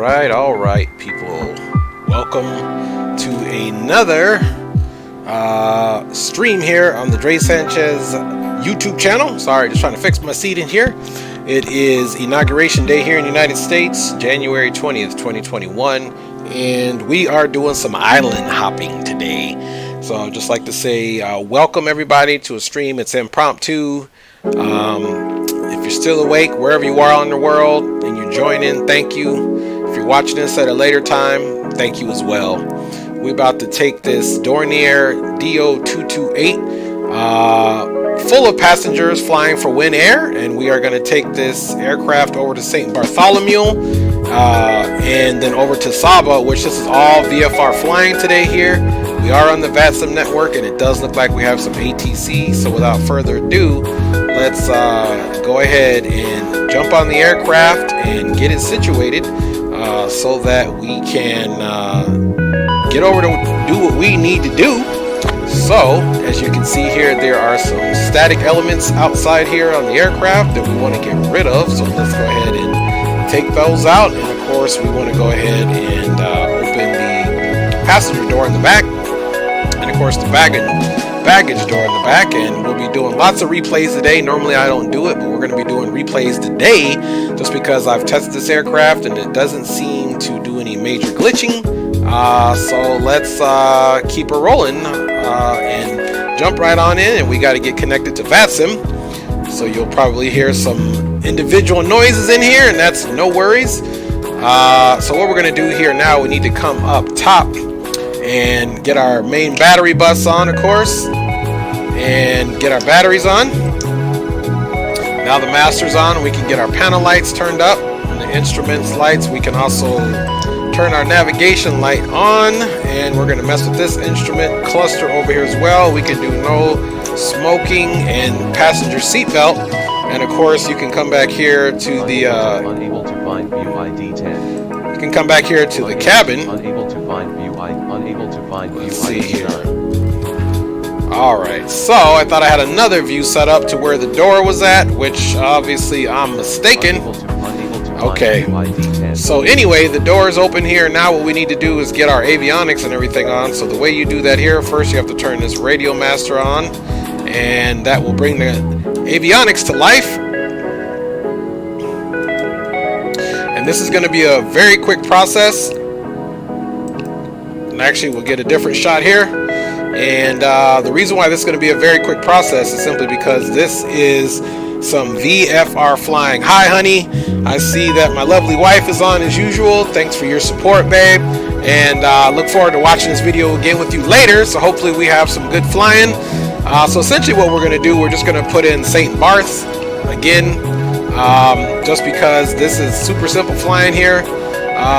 All right, people. Welcome to another stream here on the Dre Sanchez YouTube channel. Sorry, just trying to fix my seat in here. It is Inauguration Day here in the United States, January 20th, 2021, and we are doing some island hopping today. So I'd just like to say welcome everybody to a stream. It's impromptu. If you're still awake, wherever you are in the world, and you're joining, thank you. If you're watching this at a later time, thank you as well. We're about to take this Dornier Do 228 full of passengers flying for Winair, and we are going to take this aircraft over to St. Barthelemy and then over to Saba, which this is all VFR flying today here. We are on the Vatsim network, and it does look like we have some ATC. So without further ado, let's go ahead and jump on the aircraft and get it situated so that we can get over to do what we need to do. So as you can see here, there are some static elements outside here on the aircraft that we want to get rid of. So let's go ahead and take those out. And of course, we want to go ahead and open the passenger door in the back. And of course the baggage door in the back, and we'll be doing lots of replays today. Normally I don't do it, but we're going to be doing replays today just because I've tested this aircraft and it doesn't seem to do any major glitching. So let's keep her rolling and jump right on in, and we got to get connected to Vatsim. So you'll probably hear some individual noises in here, and that's no worries. So what we're going to do here now, we need to come up top and get our main battery bus on, of course, and get our batteries on. Now the master's on, we can get our panel lights turned up, and the instruments lights. We can also turn our navigation light on, and we're going to mess with this instrument cluster over here as well. We can do no smoking and passenger seatbelt, and of course you can come back here to the unable to find view ID 10. You can come back here to the cabin. Unable to find view ID. Unable to find view Let's see ID here. 9. Alright, so I thought I had another view set up to where the door was at, which obviously I'm mistaken. Unable to find Okay, view ID 10. so anyway, the door is open here. Now what we need to do is get our avionics and everything on. So the way you do that here, first you have to turn this radio master on, and that will bring the avionics to life. And this is going to be a very quick process. And actually we'll get a different shot here. And the reason why this is going to be a very quick process is simply because this is some VFR flying. Hi honey, I see that my lovely wife is on as usual. Thanks for your support, babe, and look forward to watching this video again with you later. So hopefully we have some good flying. So essentially what we're going to do, we're just going to put in St. Barth again, just because this is super simple flying here.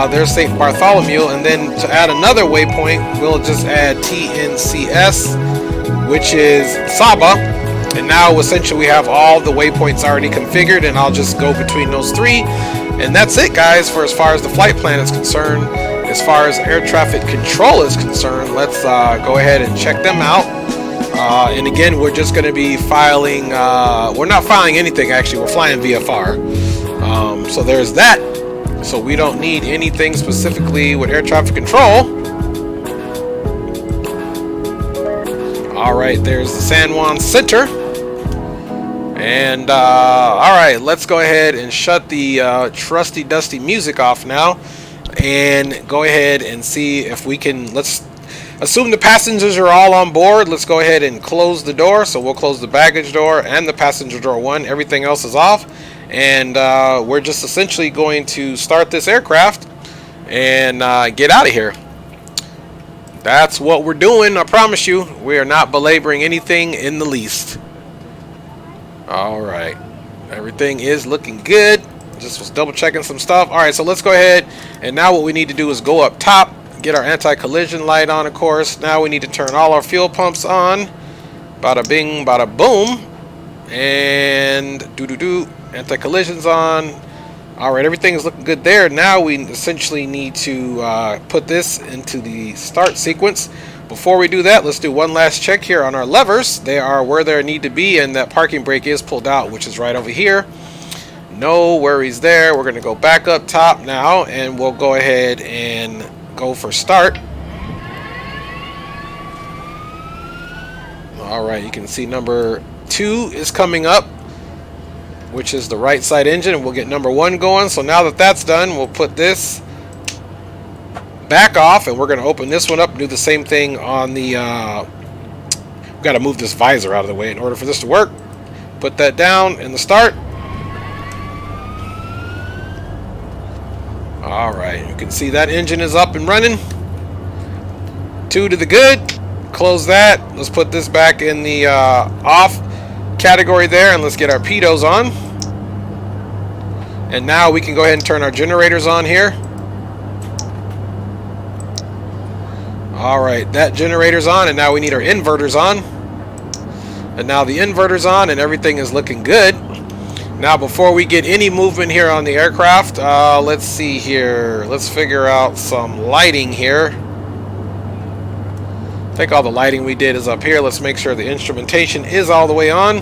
There's St. Bartholomew, and then to add another waypoint, we'll just add TNCS, which is Saba. And now essentially we have all the waypoints already configured, and I'll just go between those three. And that's it, guys, for as far as the flight plan is concerned. As far as air traffic control is concerned, let's go ahead and check them out. And again, we're just going to be filing, we're not filing anything actually, we're flying VFR. So there's that. So we don't need anything specifically with air traffic control. Alright, there's the San Juan Center. And alright, let's go ahead and shut the trusty dusty music off now, and go ahead and see if we can, let's assume the passengers are all on board. Let's go ahead and close the door. So we'll close the baggage door and the passenger door one. Everything else is off, and we're just essentially going to start this aircraft and get out of here. That's what we're doing, I promise you. We are not belaboring anything in the least. Alright, everything is looking good. Just was double checking some stuff. Alright, so let's go ahead, and now what we need to do is go up top, get our anti-collision light on, of course. Now we need to turn all our fuel pumps on. Bada bing, bada boom. And anti-collision's on. Alright, everything is looking good there. Now we essentially need to put this into the start sequence. Before we do that, let's do one last check here on our levers. They are where they need to be, and that parking brake is pulled out, which is right over here. No worries there. We're going to go back up top now, and we'll go ahead and go for start. All right, you can see number 2 is coming up, which is the right side engine, and we'll get number 1 going. So now that that's done, we'll put this back off, and we're going to open this one up and do the same thing on the we've got to move this visor out of the way in order for this to work. Put that down in the start. All right, you can see that engine is up and running. 2 to the good. Close that. Let's put this back in the off category there, and let's get our pitos on. And now we can go ahead and turn our generators on here. All right, that generator's on, and now we need our inverters on. And now the inverter's on, and everything is looking good. Now, before we get any movement here on the aircraft, let's see here. Let's figure out some lighting here. I think all the lighting we did is up here. Let's make sure the instrumentation is all the way on,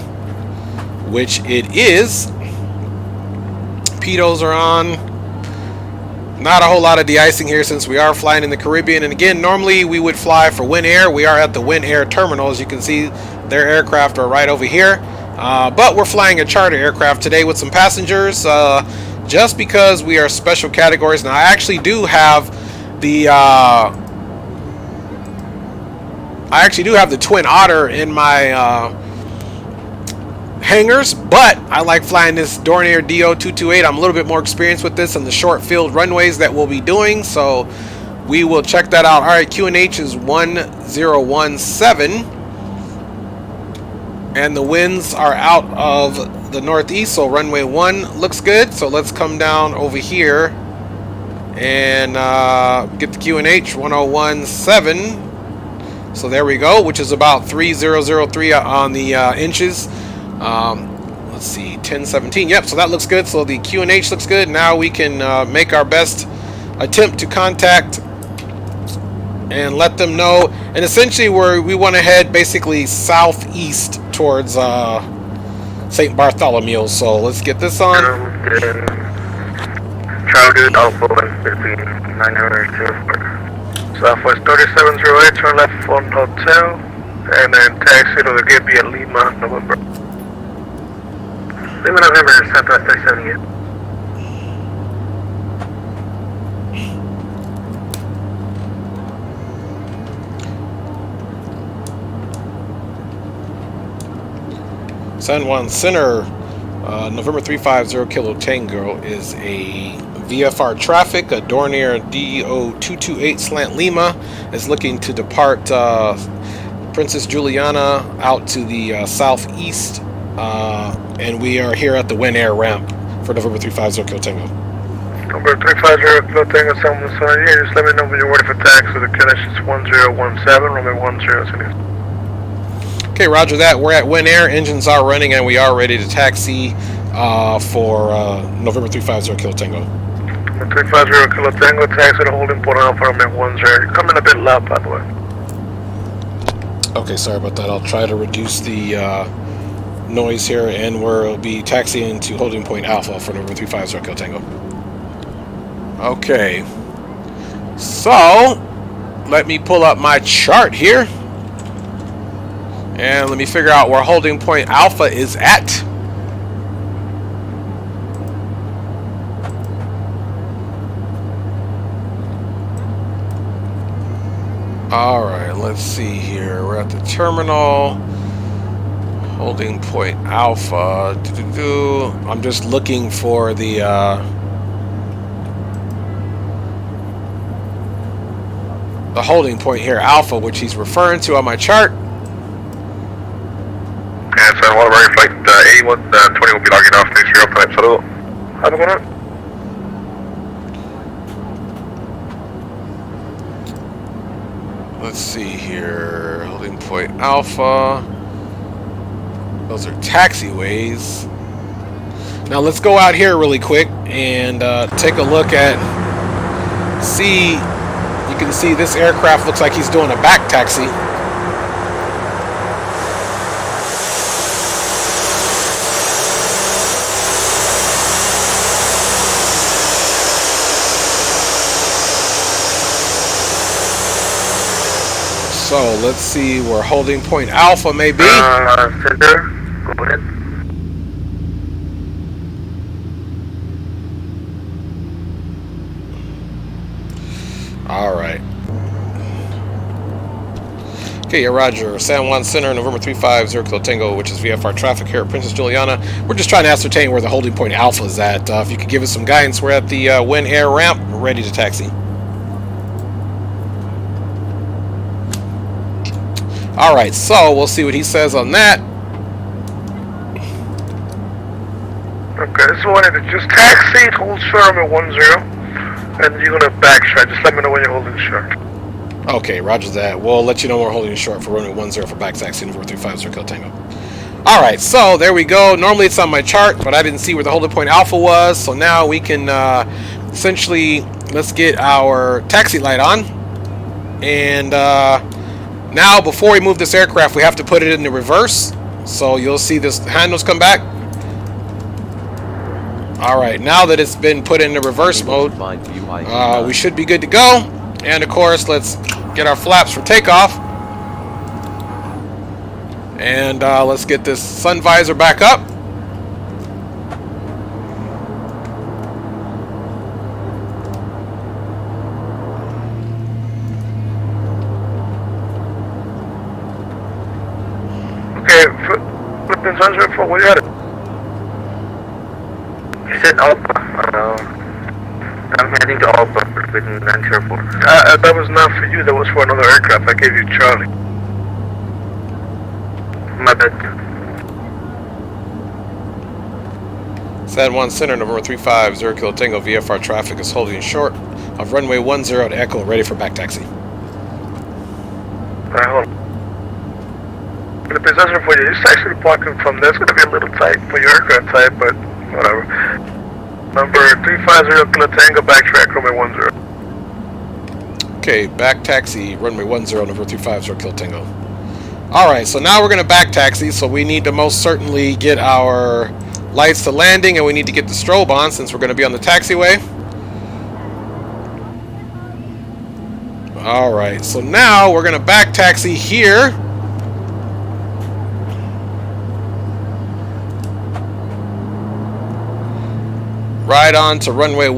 which it is. Pitos are on. Not a whole lot of de-icing here since we are flying in the Caribbean. And again, normally we would fly for Winair. We are at the Winair terminal. As you can see, their aircraft are right over here. But we're flying a charter aircraft today with some passengers, just because we are special categories. Now, I actually do have the Twin Otter in my hangars, but I like flying this Dornier Do 228. I'm a little bit more experienced with this and the short field runways that we'll be doing, so we will check that out. All right, QNH is 1017, and the winds are out of the northeast, so runway 1 looks good. So let's come down over here and get the QNH 1017. So there we go, which is about 3003 on the inches. Let's see, 1017. Yep, so that looks good. So the QNH looks good. Now we can make our best attempt to contact and let them know. And essentially, we want to head basically southeast towards St. Barthelemy. So let's get this on. Chartered Alpha 150, 924. Southwest 3708, turn left from hotel, and then taxi to the gate via Lima, November. Lima, November, Southwest 378. San Juan Center, November 350 Kilo Tango is a VFR traffic. A Dornier Do 228 Slant Lima is looking to depart Princess Juliana out to the southeast, and we are here at the Winair ramp for November 350 Kilo Tango. Number 350 Kilo Tango, San Juan Center, just let me know when you're ready for taxi. The connection is 1017, runway 10. Okay, roger that. We're at Winair. Engines are running, and we are ready to taxi for November 350 Kilo Tango. 350 Kilo Tango, taxi to holding port Alpha, runway 10. You're coming a bit loud, by the way. Okay, sorry about that. I'll try to reduce the noise here, and we'll be taxiing to holding point Alpha for November 350 Kilo Tango. Okay. So, let me pull up my chart here. And let me figure out where holding point Alpha is at. Alright, let's see here. We're at the terminal. Holding point Alpha. I'm just looking for the holding point here, Alpha, which he's referring to on my chart. And so, while we're flight 8120 will be logging off to 05 shuttle. How's it going on? Let's see here. Holding point Alpha. Those are taxiways. Now let's go out here really quick and take a look at. See, you can see this aircraft looks like he's doing a back taxi. So let's see where holding point Alpha may be. Center, go ahead. All right. Okay, yeah, Roger. San Juan Center, November 350 Kilo Tango, which is VFR traffic here at Princess Juliana. We're just trying to ascertain where the holding point Alpha is at. If you could give us some guidance, we're at the Winair ramp. We're ready to taxi. All right, so we'll see what he says on that. Okay, so wanted to just taxi, hold short on 10, and you're gonna backtrack. Just let me know when you're holding short. Okay, roger that. We'll let you know we're holding short for runway 10 for back taxi, November 350 Kilo Tango. All right, so there we go. Normally it's on my chart, but I didn't see where the holding point Alpha was, so now we can essentially, let's get our taxi light on. And now, before we move this aircraft, we have to put it in the reverse. So you'll see this handles come back. All right, now that it's been put in the reverse mode, we should be good to go. And of course, let's get our flaps for takeoff. And let's get this sun visor back up. Flipping sunshine for where you at it? You said Alpha. I'm heading to Alpha within 904. That was not for you, that was for another aircraft. I gave you Charlie. My bad. San Juan Center, November 350 Kilo Tango, VFR traffic is holding short of runway 10 to Echo, ready for back taxi. Alright, hold on. The position for you, it's actually blocking from there. It's going to be a little tight for your aircraft type, but whatever. Number 350 Kilo Tango, backtrack, runway 10. Okay, back taxi, runway 10, number 350 Kilo Tango. Alright, so now we're going to back taxi, so we need to most certainly get our lights to landing, and we need to get the strobe on since we're going to be on the taxiway. Alright, so now we're going to back taxi here. Right on to runway 10.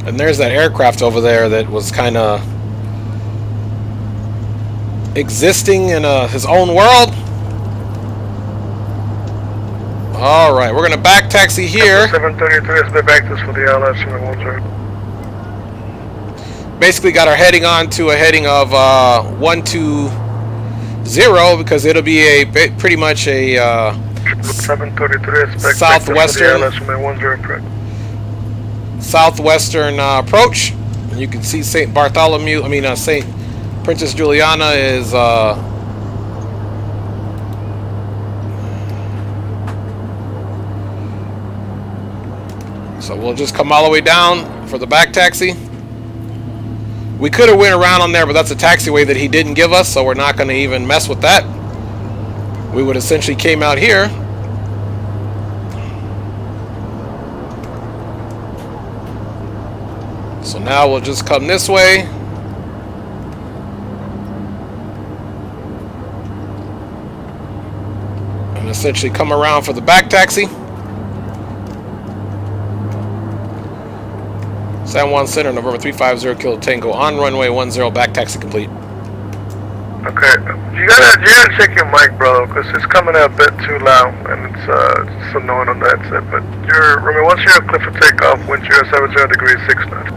And there's that aircraft over there that was kind of existing in his own world. All right, we're going to back taxi here. 733 has been back this for the LS from 10. Basically got our heading on to a heading of 120 because it'll be a pretty much a 733 southwestern approach. And you can see St. Barthelemy. I mean St. Princess Juliana is so we'll just come all the way down for the back taxi. We could have went around on there, but that's a taxiway that he didn't give us, so we're not going to even mess with that. We would essentially came out here. So now we'll just come this way. And essentially come around for the back taxi. San Juan Center, November 350 Kilo Tango, on runway 10, back taxi complete. Okay, you gotta check your mic, bro, because it's coming out a bit too loud, and it's annoying on that set. But remember, once you're clear for takeoff, wind chill 70 degrees 6 knots.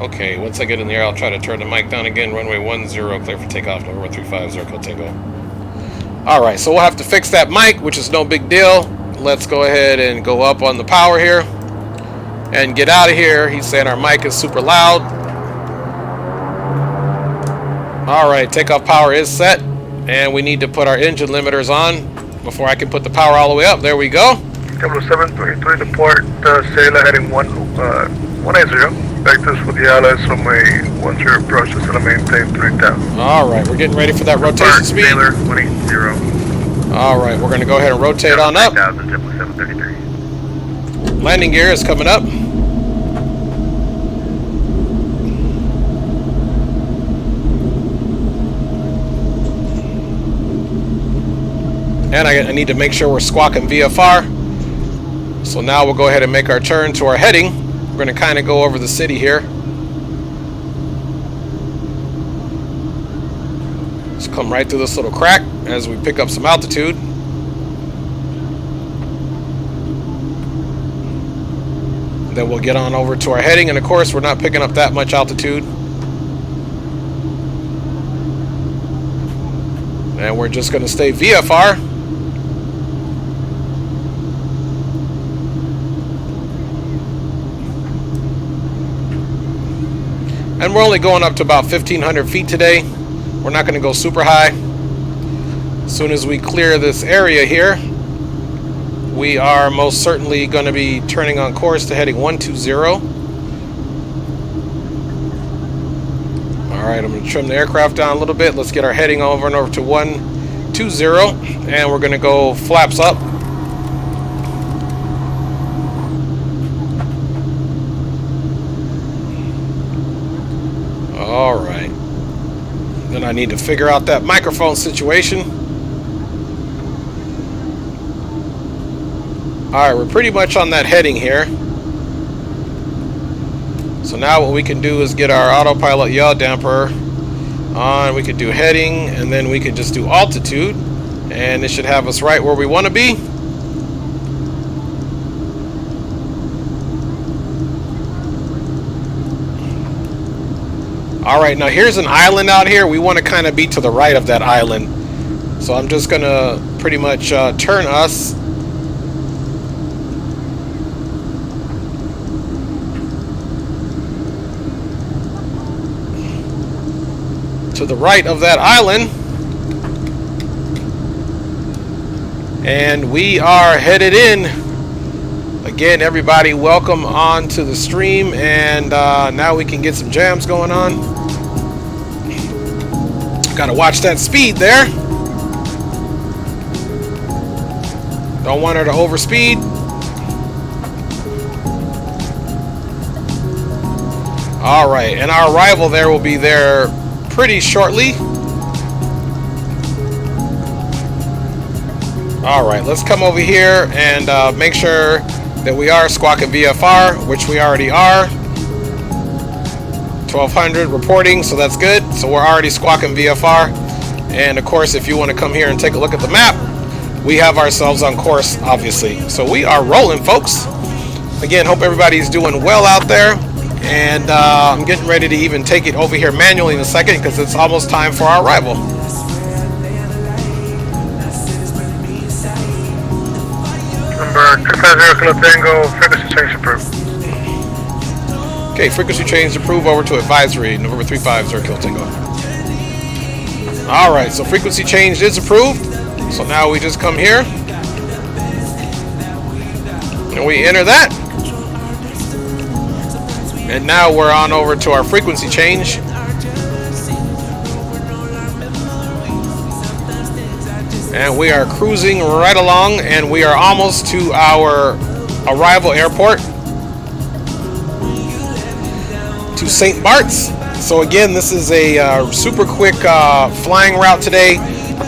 Okay, once I get in the air, I'll try to turn the mic down again. Runway 10, clear for takeoff, November 350 Kilo Tango. All right, so we'll have to fix that mic, which is no big deal. Let's go ahead and go up on the power here and get out of here. He's saying our mic is super loud. Alright, takeoff power is set, and we need to put our engine limiters on before I can put the power all the way up. There we go. Capital 723 to port, Sailor heading 180. Vectors for the LS from a 10 approach to maintain 3000. Alright, we're getting ready for that rotation speed. Sailor 180. Alright, we're going to go ahead and rotate on up. 3000, 733. Landing gear is coming up. And I need to make sure we're squawking VFR. So now we'll go ahead and make our turn to our heading. We're going to kind of go over the city here. Just come right through this little crack as we pick up some altitude. Then we'll get on over to our heading, and of course we're not picking up that much altitude. And we're just going to stay VFR. And we're only going up to about 1,500 feet today. We're not going to go super high. As soon as we clear this area here, we are most certainly going to be turning on course to heading 120. Alright, I'm going to trim the aircraft down a little bit. Let's get our heading over and over to 120. And we're going to go flaps up. Alright. Then I need to figure out that microphone situation. Alright, we're pretty much on that heading here. So now what we can do is get our autopilot yaw damper on. We could do heading, and then we could just do altitude. And it should have us right where we want to be. Alright, now here's an island out here. We want to kind of be to the right of that island. So I'm just going to pretty much turn us to the right of that island. And we are headed in. Again, everybody, welcome on to the stream. And now we can get some jams going on. Gotta watch that speed there. Don't want her to overspeed. Alright, and our arrival there will be there pretty shortly. Alright, let's come over here and make sure that we are squawking VFR, which we already are. 1200 reporting, so that's good. So we're already squawking VFR. And of course, if you want to come here and take a look at the map, we have ourselves on course, obviously. So we are rolling, folks. Again, hope everybody's doing well out there. And I'm getting ready to even take it over here manually in a second because it's almost time for our arrival. Number 250 Kilo Tango, frequency change approved. Okay, frequency change approved over to advisory, November 350 Kilo Tango. Alright, so frequency change is approved. So now we just come here. And we enter that. And now we're on over to our frequency change. And we are cruising right along, and we are almost to our arrival airport, to St. Bart's. So again, this is a super quick flying route today.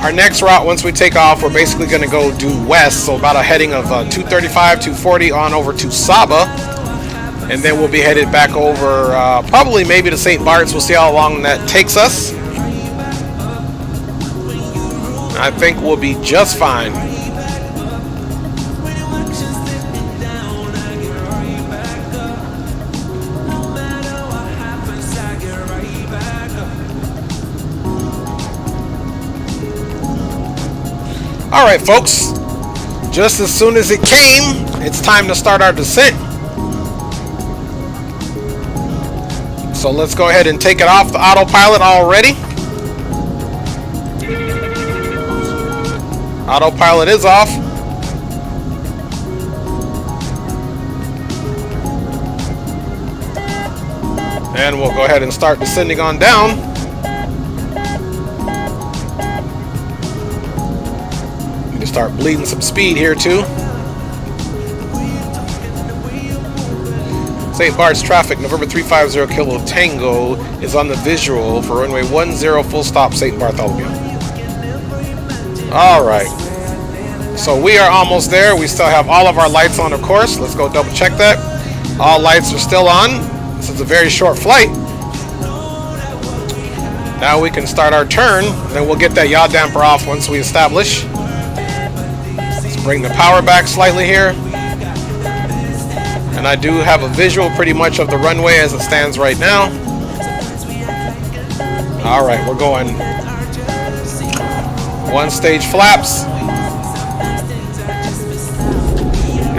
Our next route, once we take off, we're basically going to go due west, so about a heading of 235, 240 on over to Saba. And then we'll be headed back over, probably maybe to St. Bart's. We'll see how long that takes us. I think we'll be just fine. Alright, folks. Just as soon as it came, it's time to start our descent. So let's go ahead and take it off the autopilot already. Autopilot is off. And we'll go ahead and start descending on down. We can start bleeding some speed here too. St. Bart's traffic, November 350 Kilo Tango is on the visual for runway 10 full stop St. Bartholomew. Alright. So we are almost there. We still have all of our lights on, of course. Let's go double check that. All lights are still on. This is a very short flight. Now we can start our turn. Then we'll get that yaw damper off once we establish. Let's bring the power back slightly here. And I do have a visual pretty much of the runway as it stands right now. Alright, we're going one stage flaps.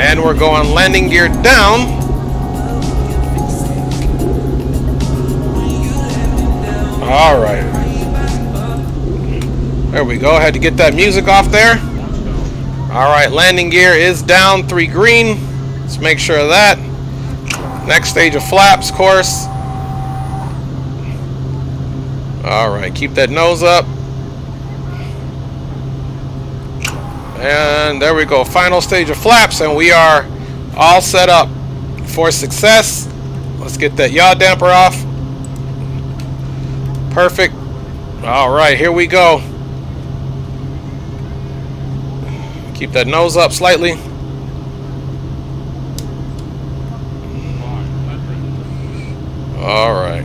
And we're going landing gear down. Alright. There we go. Had to get that music off there. Alright, landing gear is down, 3 green. Let's make sure of that. Next stage of flaps, course. Alright, keep that nose up. And there we go. Final stage of flaps, and we are all set up for success. Let's get that yaw damper off. Perfect. Alright, here we go. Keep that nose up slightly. Alright.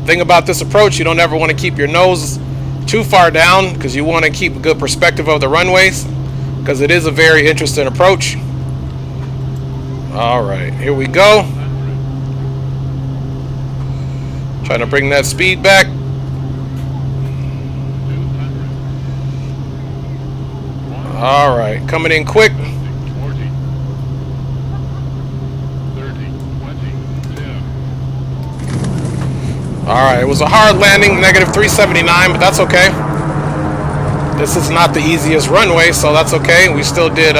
Thing about this approach, you don't ever want to keep your nose too far down because you want to keep a good perspective of the runways because it is a very interesting approach. Alright, here we go. Trying to bring that speed back. Alright, coming in quick. Alright, it was a hard landing, negative 379, but that's okay. This is not the easiest runway, so that's okay. We still did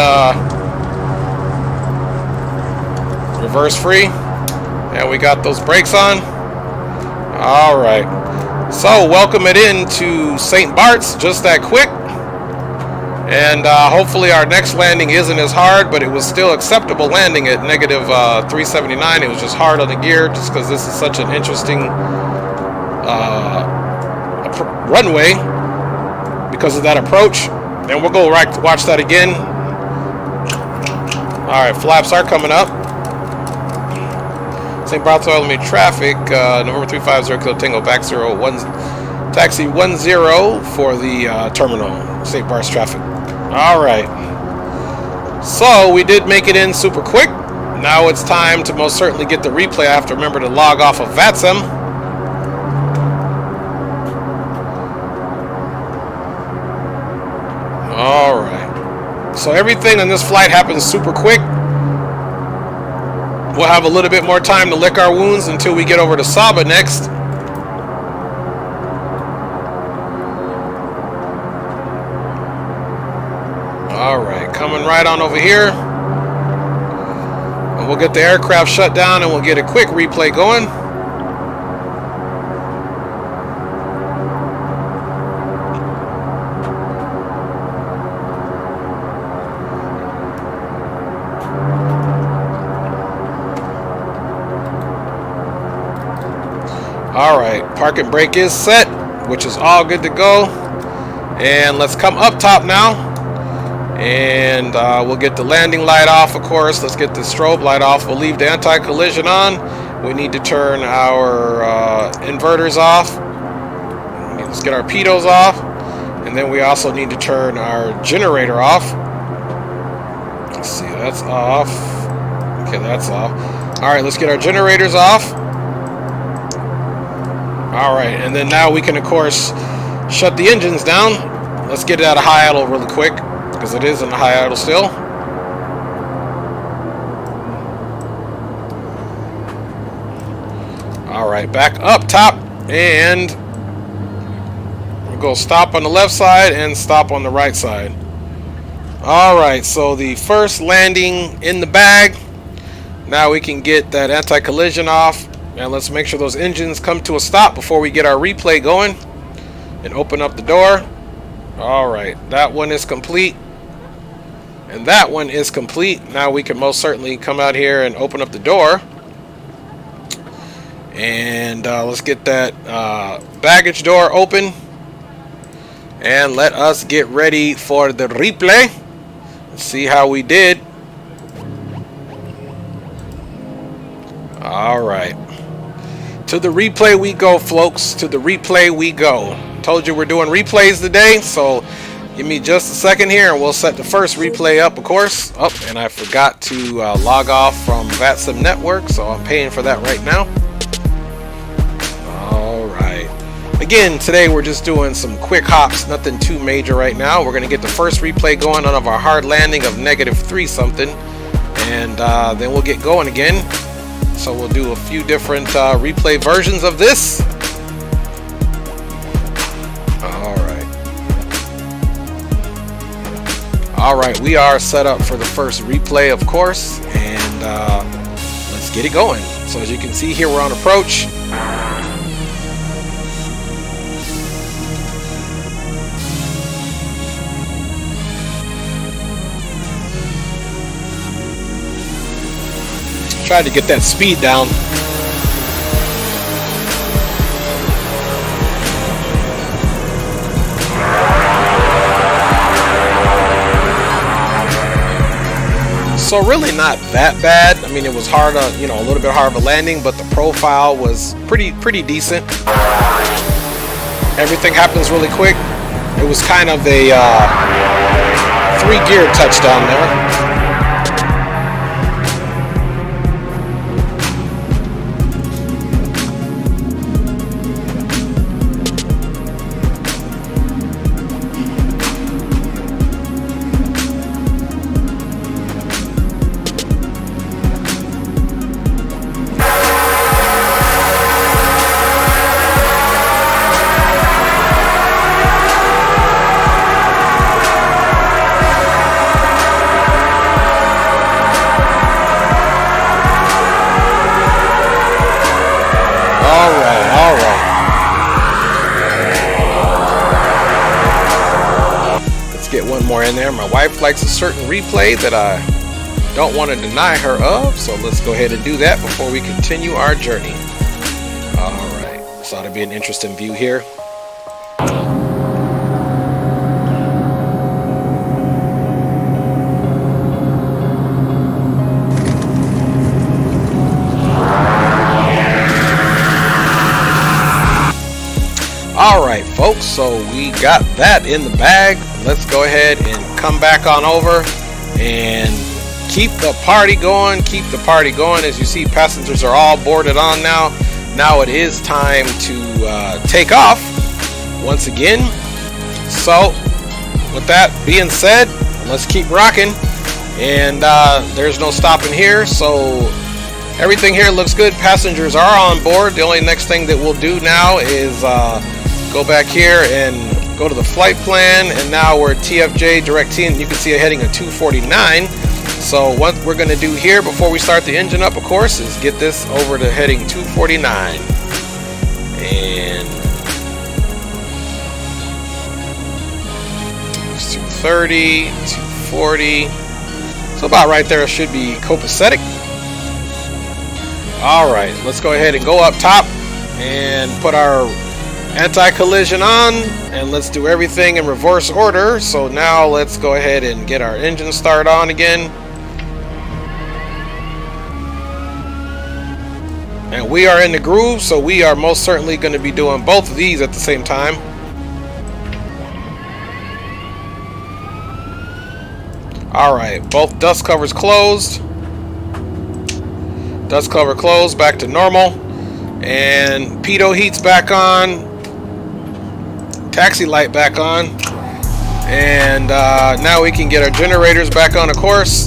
reverse free, and we got those brakes on. Alright, so welcome it in to St. Bart's, just that quick. And hopefully our next landing isn't as hard, but it was still acceptable landing at negative 379. It was just hard on the gear, just because this is such an interesting runway because of that approach. And we'll go watch that again. Alright, flaps are coming up. St. Barthelemy traffic, November 350 Kilo Tango back 01, taxi 10 for the terminal, St. Bart's traffic. Alright, so we did make it in super quick. Now it's time to most certainly get the replay. I have to remember to log off of Vatsim. Alright, so everything on this flight happens super quick. We'll have a little bit more time to lick our wounds until we get over to Saba next. Alright, coming right on over here. And we'll get the aircraft shut down and we'll get a quick replay going. Alright, park and brake is set, which is all good to go. And let's come up top now. And we'll get the landing light off, of course. Let's get the strobe light off. We'll leave the anti-collision on. We need to turn our inverters off. Let's get our pitos off. And then we also need to turn our generator off. Let's see, that's off. Okay, that's off. Alright, let's get our generators off. Alright, and then now we can, of course, shut the engines down. Let's get it out of high idle really quick, because it is in the high idle still. Alright, back up top, and we'll go stop on the left side and stop on the right side. Alright, so the first landing in the bag. Now we can get that anti-collision off. And let's make sure those engines come to a stop before we get our replay going. And open up the door. Alright, that one is complete. And that one is complete. Now we can most certainly come out here and open up the door. And let's get that baggage door open. And let us get ready for the replay. Let's see how we did. Alright. To the replay we go, folks. To the replay we go. Told you we're doing replays today, so give me just a second here and we'll set the first replay up, of course. Oh, and I forgot to log off from Vatsim network, so I'm paying for that right now. Alright. Again, today we're just doing some quick hops, nothing too major right now. We're going to get the first replay going on of our hard landing of -3 something, and then we'll get going again. So we'll do a few different replay versions of this. Alright, we are set up for the first replay, of course, and let's get it going. So as you can see here, we're on approach. Tried to get that speed down. So really not that bad. I mean, it was hard, you know, a little bit hard of a landing, but the profile was pretty decent. Everything happens really quick. It was kind of a 3-gear touchdown there. Get one more in there. My wife likes a certain replay that I don't want to deny her of, so let's go ahead and do that before we continue our journey. Alright, this ought to be an interesting view here. Alright folks, so we got that in the bag. Let's go ahead and come back on over and keep the party going. As you see, passengers are all boarded on now. Now it is time to take off once again. So with that being said, let's keep rocking. And there's no stopping here, so everything here looks good. Passengers are on board. The only next thing that we'll do now is go back here and go to the flight plan, and now we're TFJ direct T, and you can see a heading of 249. So what we're going to do here before we start the engine up, of course, is get this over to heading 249. And it's 230, 240. So about right there should be copacetic. Alright, let's go ahead and go up top and put our anti-collision on, and let's do everything in reverse order. So now let's go ahead and get our engine start on again, and we are in the groove, so we are most certainly going to be doing both of these at the same time. Alright, both dust covers closed. Dust cover closed, back to normal, and pitot heat's back on. Taxi light back on, and now we can get our generators back on, of course,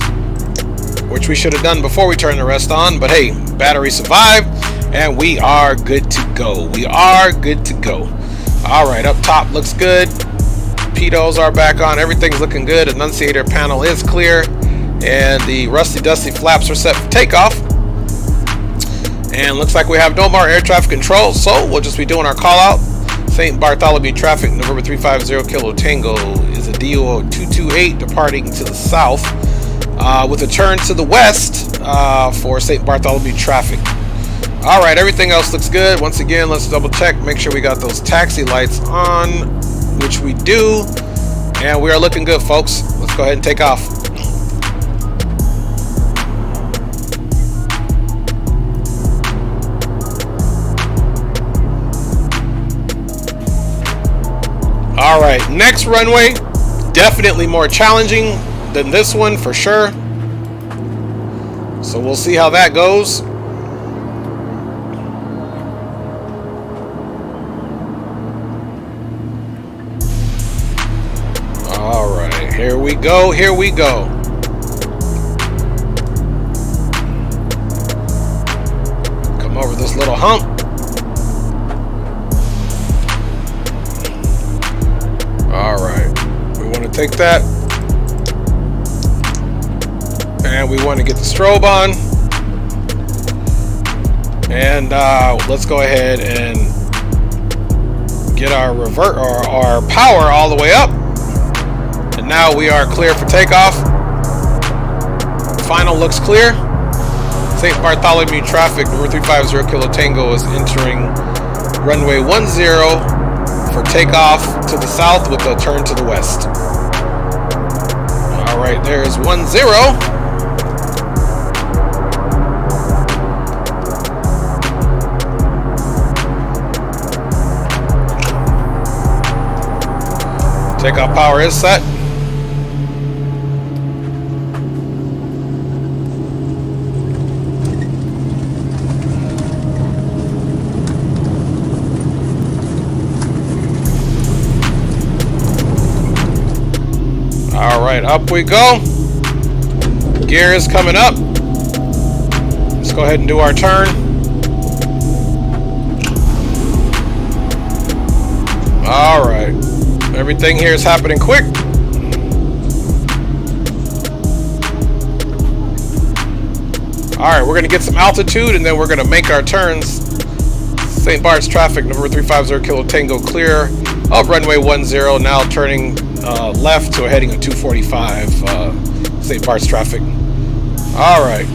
which we should have done before we turned the rest on, but hey, battery survived and we are good to go. Alright, up top looks good. Pitos are back on, everything's looking good. Annunciator panel is clear, and the rusty dusty flaps are set for takeoff. And looks like we have no more air traffic control, so we'll just be doing our call out. St. Barthelemy traffic, November 350 Kilo Tango, is a DO 228 departing to the south with a turn to the west for St. Barthelemy traffic. All right, everything else looks good. Once again, let's double check, make sure we got those taxi lights on, which we do. And we are looking good, folks. Let's go ahead and take off. All right, next runway, definitely more challenging than this one for sure. So we'll see how that goes. All right, here we go, here we go. Come over this little hump. All right, we want to take that. And we want to get the strobe on. And let's go ahead and get our our power all the way up. And now we are clear for takeoff. Final looks clear. St. Barthelemy traffic number 350 Kilo Tango is entering runway 10 for takeoff to the south with a turn to the west. All right, there's 10. Takeoff power is set. All right, up we go. Gear is coming up. Let's go ahead and do our turn. All right. Everything here is happening quick. All right, we're going to get some altitude and then we're going to make our turns. St. Bart's traffic number 350 Kilo Tango clear of runway 10, now turning left to a heading of 245 St. Bart's traffic. All right.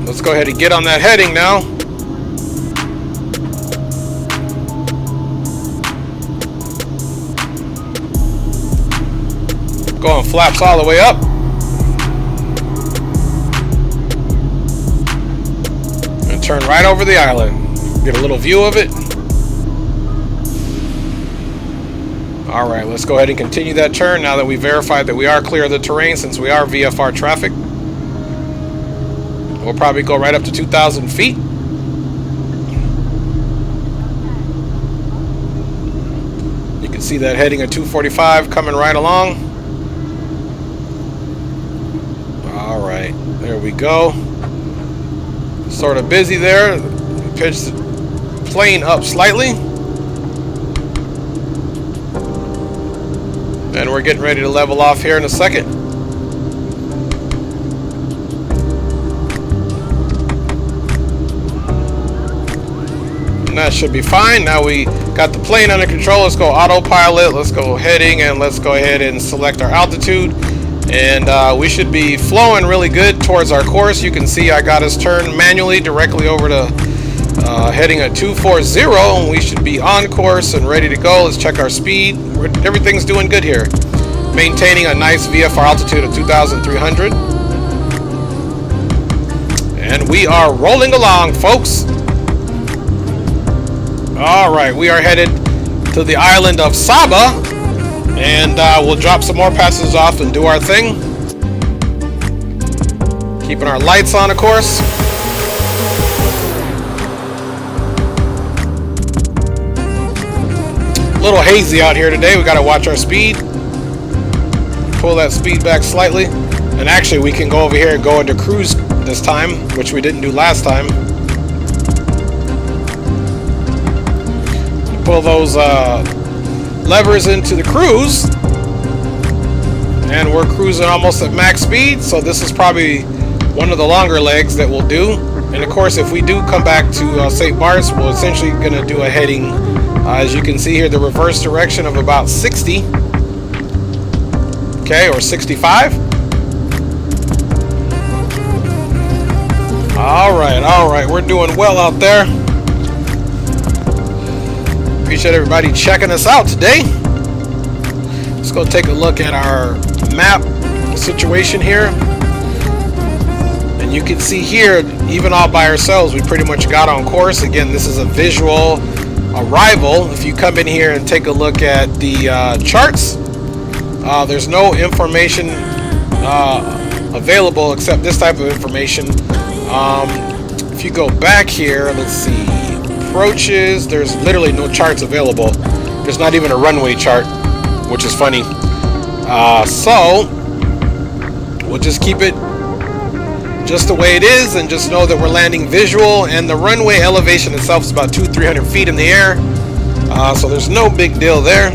Let's go ahead and get on that heading now. Going flaps all the way up. And turn right over the island. Get a little view of it. All right, let's go ahead and continue that turn now that we verified that we are clear of the terrain since we are VFR traffic. We'll probably go right up to 2,000 feet. You can see that heading at 245 coming right along. All right, there we go. Sort of busy there. Pitched the plane up slightly. And we're getting ready to level off here in a second. And that should be fine. Now we got the plane under control. Let's go autopilot. Let's go heading and let's go ahead and select our altitude. And we should be flowing really good towards our course. You can see I got us turned manually directly over to heading at 240, and we should be on course and ready to go. Let's check our speed. Everything's doing good here. Maintaining a nice VFR altitude of 2,300. And we are rolling along, folks. All right, we are headed to the island of Saba. And we'll drop some more passengers off and do our thing. Keeping our lights on, of course. A little hazy out here today. We got to watch our speed. Pull that speed back slightly. And actually, we can go over here and go into cruise this time, which we didn't do last time. Pull those levers into the cruise, and we're cruising almost at max speed, so this is probably one of the longer legs that we'll do. And of course, if we do come back to St. Bart's, we're essentially going to do a heading, as you can see here, the reverse direction of about 60, okay, or 65. All right, we're doing well out there. Appreciate everybody checking us out today. Let's go take a look at our map situation here. And you can see here, even all by ourselves, we pretty much got on course. Again, this is a visual arrival. If you come in here and take a look at the charts, there's no information available except this type of information. If you go back here, let's see, approaches, there's literally no charts available. There's not even a runway chart, which is funny. So we'll just keep it just the way it is and just know that we're landing visual, and the runway elevation itself is about 200-300 feet in the air. So there's no big deal there.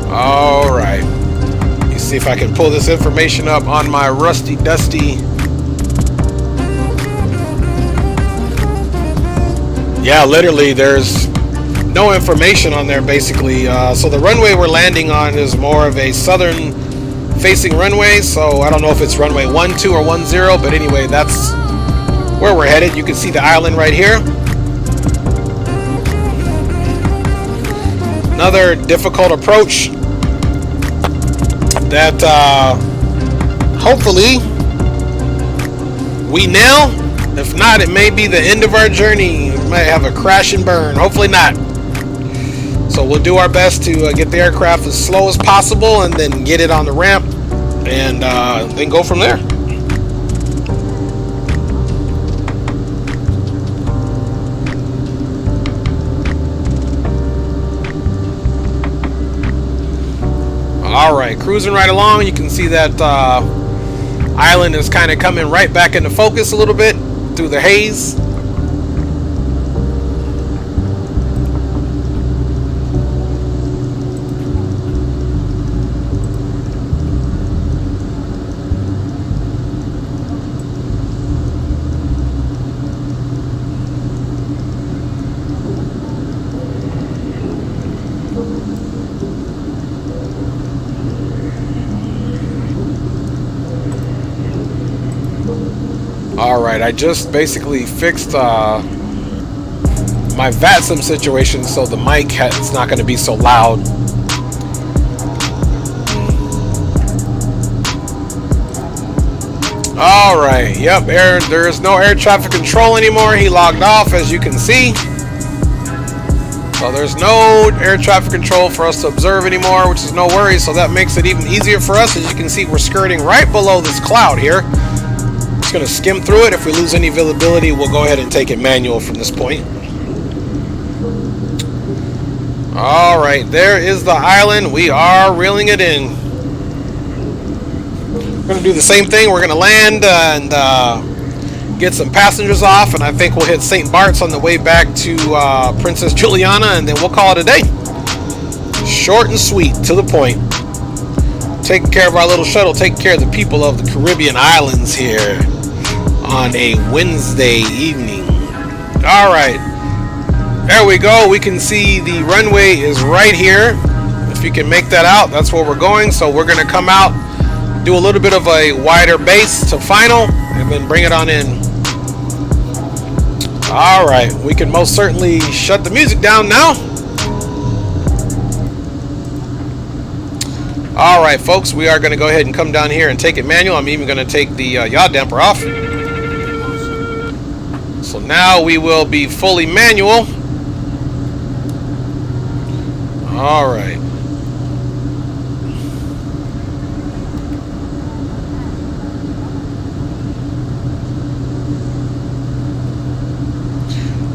All right. Let me see if I can pull this information up on my rusty dusty. Yeah, literally there's no information on there basically. So the runway we're landing on is more of a southern facing runway, so I don't know if it's runway 12 or 10, but anyway, that's where we're headed. You can see the island right here. Another difficult approach that hopefully we nail. If not, it may be the end of our journey. We might have a crash and burn. Hopefully not. So we'll do our best to get the aircraft as slow as possible and then get it on the ramp and then go from there. All right, cruising right along. You can see that island is kind of coming right back into focus a little bit through the haze. Alright, I just basically fixed my Vatsim situation so the mic is not going to be so loud. Alright, yep, there is no air traffic control anymore. He logged off, as you can see. So there's no air traffic control for us to observe anymore, which is no worries. So that makes it even easier for us. As you can see, we're skirting right below this cloud here. Going to skim through it. If we lose any visibility, we'll go ahead and take it manual from this point. All right, there is the island. We are reeling it in. We're going to do the same thing. We're going to land and get some passengers off, and I think we'll hit St. Bart's on the way back to Princess Juliana, and then we'll call it a day. Short and sweet, to the point. Taking care of our little shuttle, taking care of the people of the Caribbean islands here on a Wednesday evening. All right, there we go. We can see the runway is right here. If you can make that out, that's where we're going. So we're going to come out, do a little bit of a wider base to final, and then bring it on in. All right, we can most certainly shut the music down now. All right, folks, we are going to go ahead and come down here and take it manual. I'm even going to take the yaw damper off. So now we will be fully manual. All right.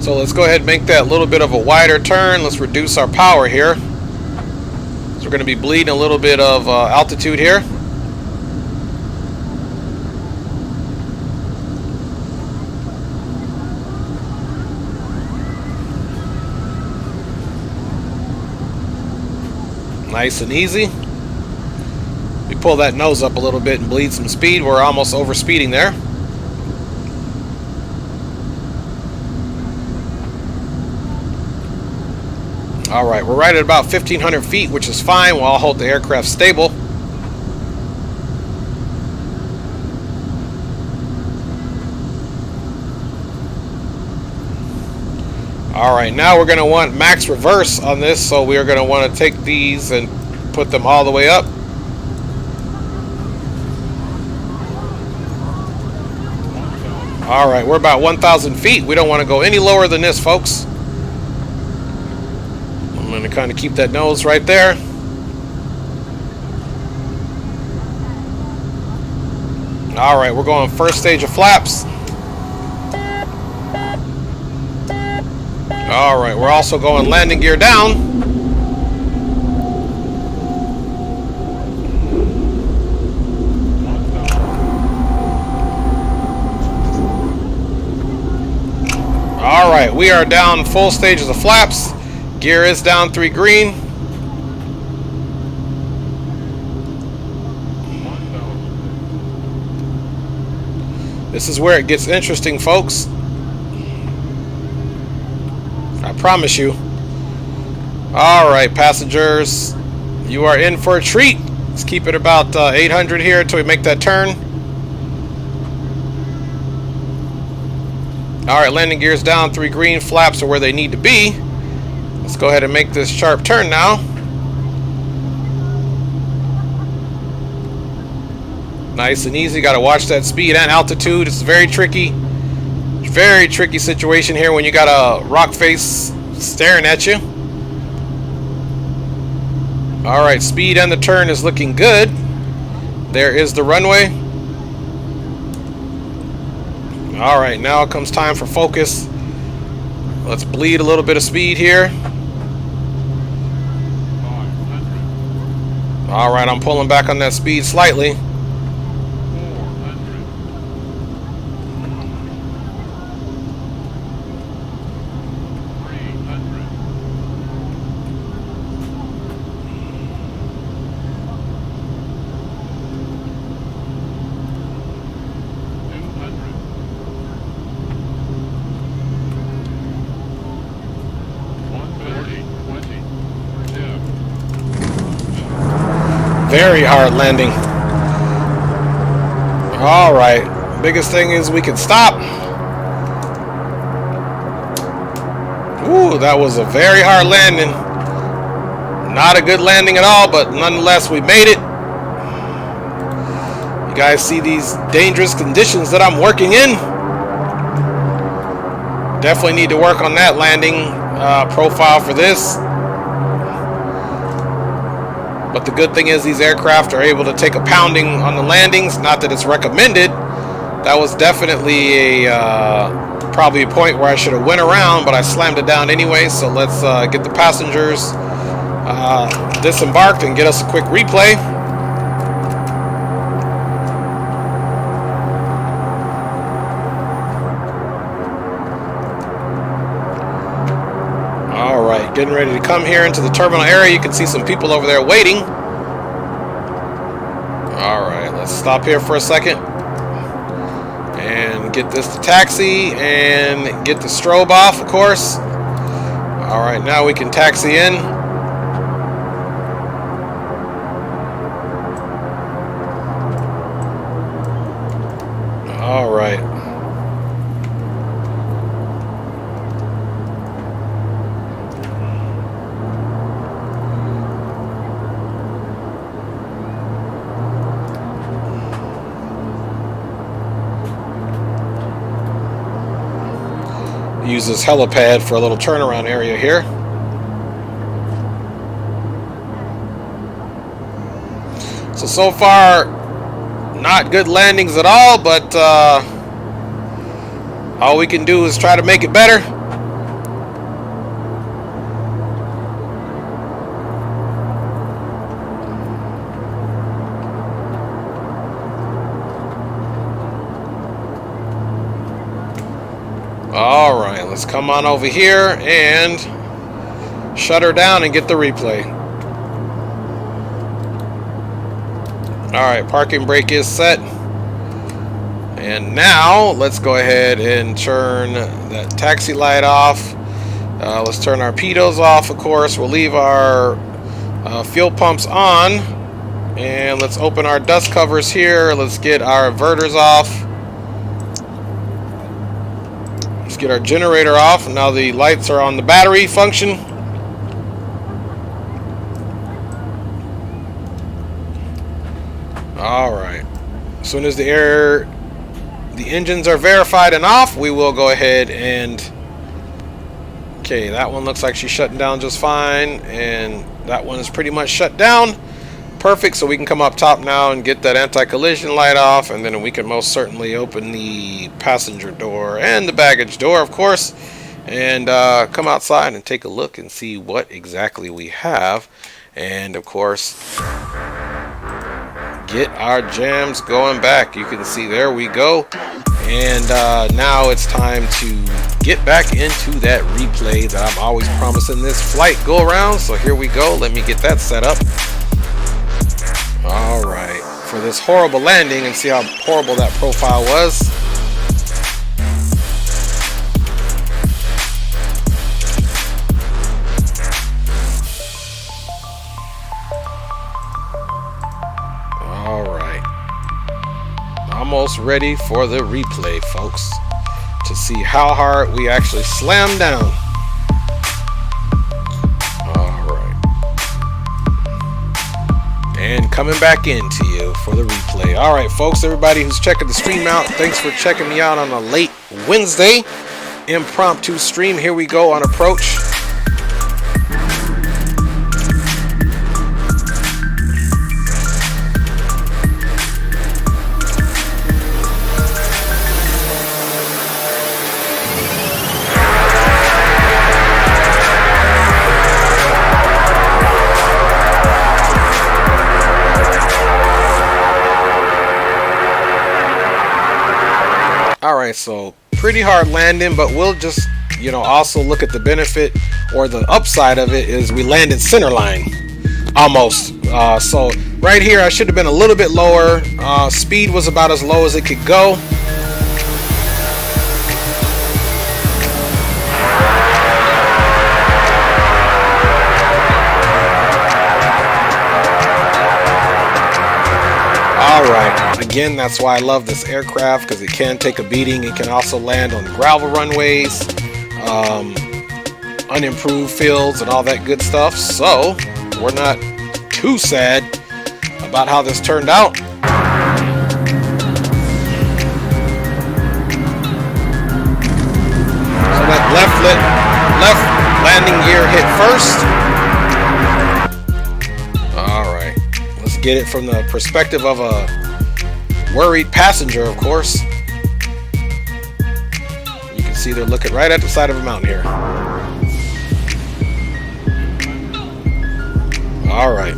So let's go ahead and make that a little bit of a wider turn. Let's reduce our power here. So we're going to be bleeding a little bit of altitude here. Nice and easy. We pull that nose up a little bit and bleed some speed. We're almost over speeding there. Alright, we're right at about 1,500 feet, which is fine. We'll hold the aircraft stable. Alright, now we're going to want max reverse on this, so we are going to want to take these and put them all the way up. Alright, we're about 1,000 feet. We don't want to go any lower than this, folks. I'm going to kind of keep that nose right there. Alright, we're going first stage of flaps. Alright, we're also going landing gear down. Alright, we are down full stages of flaps. Gear is down 3 green. This is where it gets interesting, folks. I promise you. Alright, passengers. You are in for a treat. Let's keep it about 800 here until we make that turn. Alright, landing gears down, 3 green, flaps are where they need to be. Let's go ahead and make this sharp turn now. Nice and easy. Got to watch that speed and altitude. It's very tricky situation here when you got a rock face staring at you. Alright, speed and the turn is looking good. There is the runway. Alright, now it comes time for focus. Let's bleed a little bit of speed here. Alright, I'm pulling back on that speed slightly. Very hard landing. Alright. Biggest thing is we can stop. Ooh, that was a very hard landing. Not a good landing at all, but nonetheless we made it. You guys see these dangerous conditions that I'm working in? Definitely need to work on that landing profile for this. But the good thing is these aircraft are able to take a pounding on the landings. Not that it's recommended. That was definitely probably a point where I should have went around, but I slammed it down anyway. So let's get the passengers disembarked and get us a quick replay. Alright, getting ready to come here into the terminal area. You can see some people over there waiting. Alright, let's stop here for a second and get this to taxi and get the strobe off, of course. Alright, now we can taxi in. Alright. Use this helipad for a little turnaround area here. So far, not good landings at all, but all we can do is try to make it better. Alright, let's come on over here and shut her down and get the replay. Alright, parking brake is set. And now, let's go ahead and turn that taxi light off. Let's turn our pitos off, of course. We'll leave our fuel pumps on. And let's open our dust covers here. Let's get our inverters off. Let's get our generator off. Now the lights are on the battery function. Alright. As soon as the engines are verified and off, we will go ahead and... Okay, that one looks like she's shutting down just fine. And that one is pretty much shut down. Perfect, so we can come up top now and get that anti-collision light off, and then we can most certainly open the passenger door and the baggage door, of course, and come outside and take a look and see what exactly we have, and of course get our jams going back. You can see there we go, and now it's time to get back into that replay that I'm always promising this flight go around. So here we go. Let me get that set up. Alright, for this horrible landing, and see how horrible that profile was. Alright, almost ready for the replay, folks, to see how hard we actually slammed down. And coming back into you for the replay. Alright folks, everybody who's checking the stream out, thanks for checking me out on a late Wednesday impromptu stream. Here we go on approach. Alright, so pretty hard landing, but we'll just, you know, also look at the benefit or the upside of it is we landed center line almost. So right here I should have been a little bit lower. Speed was about as low as it could go. Alright, again, that's why I love this aircraft, because it can take a beating. It can also land on gravel runways, unimproved fields, and all that good stuff. So, we're not too sad about how this turned out. So that left landing gear hit first. Alright. Get it from the perspective of a worried passenger, of course. You can see they're looking right at the side of a mountain here. All right.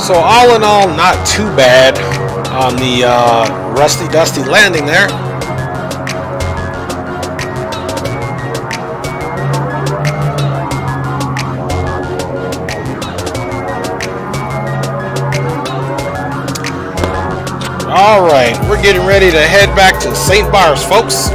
So all in all, not too bad on the rusty dusty landing there. All right, we're getting ready to head back to St. Bart's, folks.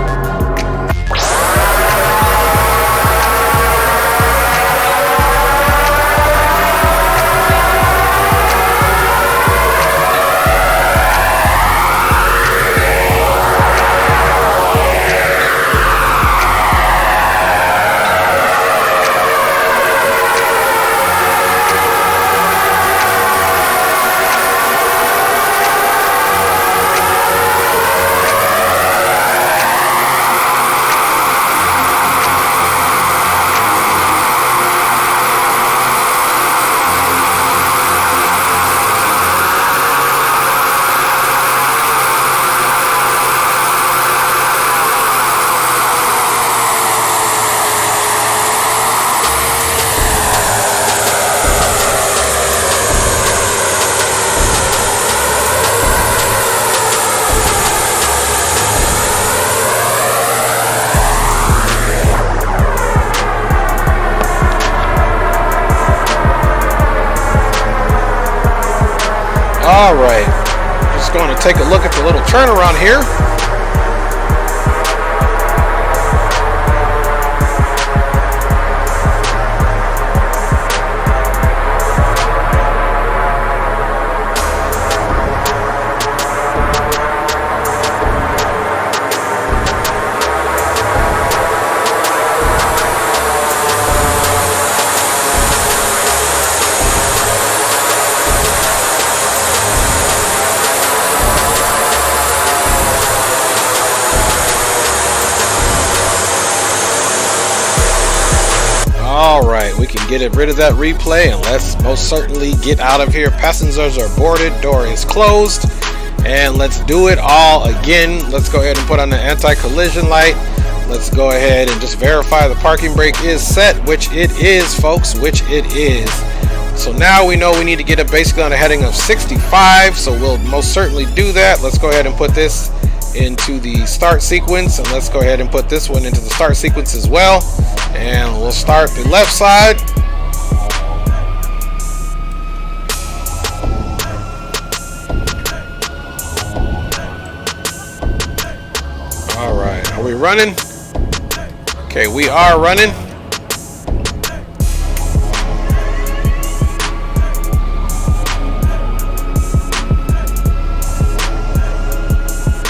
Alright, Just going to take a look at the little turnaround here. Alright, we can get rid of that replay and let's most certainly get out of here. Passengers are boarded, door is closed, and let's do it all again. Let's go ahead and put on the anti-collision light. Let's go ahead and just verify the parking brake is set, which it is, folks, which it is. So now we know we need to get it basically on a heading of 65, so we'll most certainly do that. Let's go ahead and put this into the start sequence, and let's go ahead and put this one into the start sequence as well. And we'll start the left side. All right, are we running? Okay, we are running.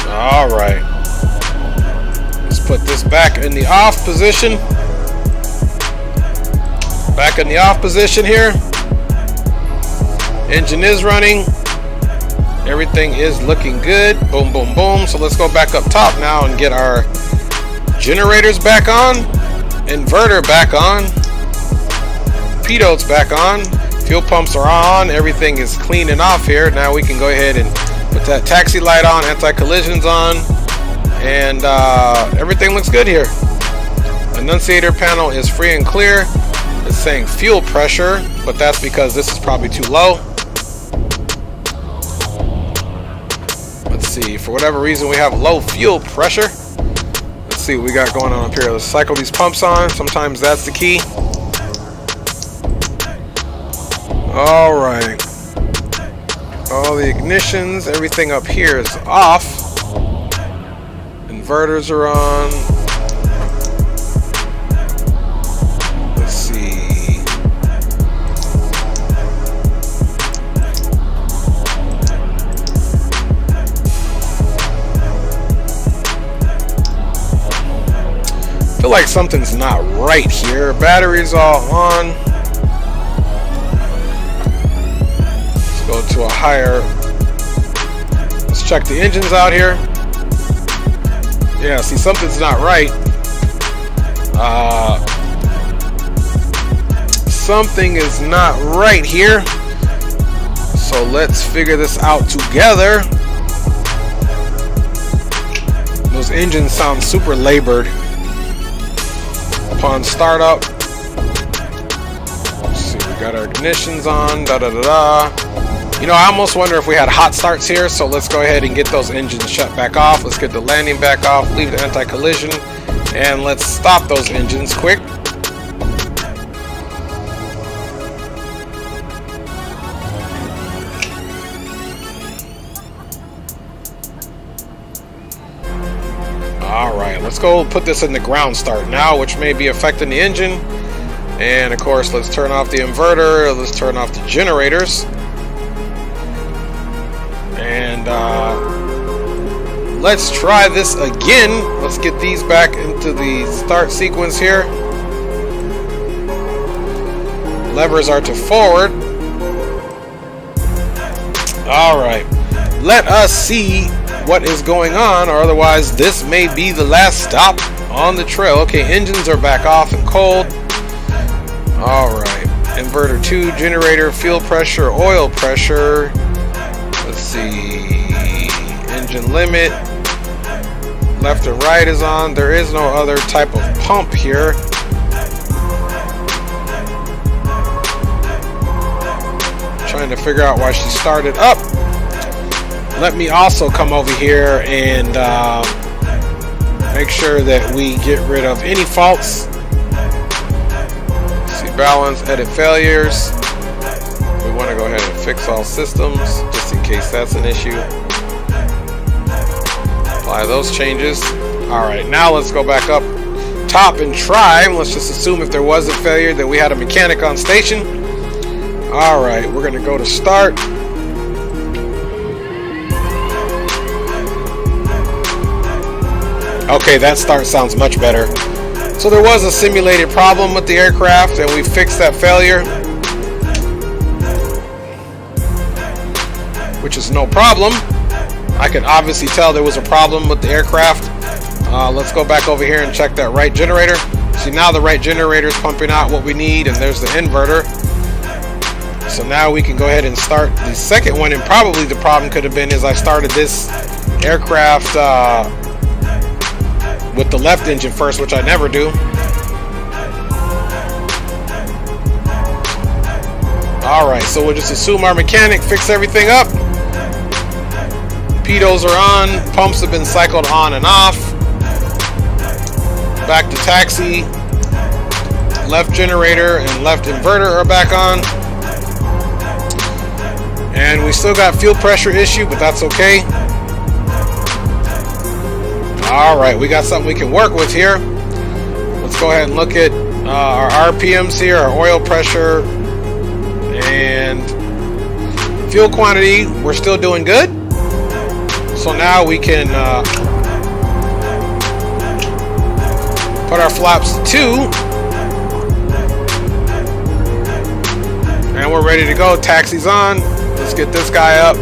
All right, let's put this back in the off position. Back in the off position here. Engine is running. Everything is looking good. Boom, boom, boom. So let's go back up top now and get our generators back on. Inverter back on. Pidots back on. Fuel pumps are on. Everything is clean and off here. Now we can go ahead and put that taxi light on. Anti-collision's on. And everything looks good here. Annunciator panel is free and clear. It's saying fuel pressure, but that's because this is probably too low. Let's see, for whatever reason we have low fuel pressure. Let's see what we got going on up here. Let's cycle these pumps on. Sometimes that's the key. All right. All the ignitions, everything up here is off. Inverters are on. Feel like something's not right here. Batteries all on. Let's go to a higher. Let's check the engines out here. Yeah, see, something's not right. Something is not right here. So let's figure this out together. Those engines sound super labored. Upon startup, let's see, we got our ignitions on, You know, I almost wonder if we had hot starts here, so let's go ahead and get those engines shut back off. Let's get the landing back off, leave the anti-collision, and let's stop those engines quick. Alright, let's go put this in the ground start now, which may be affecting the engine. And of course, let's turn off the inverter, let's turn off the generators. And let's try this again. Let's get these back into the start sequence here. Levers are to forward. Alright, let us see what is going on, or otherwise this may be the last stop on the trail. Okay, engines are back off and cold. Alright, inverter 2, generator, fuel pressure, oil pressure. Let's see, engine limit, left and right is on. There is no other type of pump here. Trying to figure out why she started up. Let me also come over here and make sure that we get rid of any faults. See, balance, edit failures. We want to go ahead and fix all systems just in case that's an issue. Apply those changes. Alright, now let's go back up top and try. Let's just assume if there was a failure that we had a mechanic on station. Alright, we're going to go to start. Okay, that start sounds much better. So there was a simulated problem with the aircraft and we fixed that failure, which is no problem. I can obviously tell there was a problem with the aircraft. Let's go back over here and check that right generator. See, now the right generator is pumping out what we need, and there's the inverter. So now we can go ahead and start the second one, and probably the problem could have been is I started this aircraft with the left engine first, which I never do. Alright, so we'll just assume our mechanic fixed everything up. Pitos are on, pumps have been cycled on and off. Back to taxi. Left generator and left inverter are back on. And we still got fuel pressure issue, but that's okay. Alright, we got something we can work with here. Let's go ahead and look at our RPMs here, our oil pressure, and fuel quantity. We're still doing good. So now we can put our flaps to 2. And we're ready to go. Taxi's on. Let's get this guy up.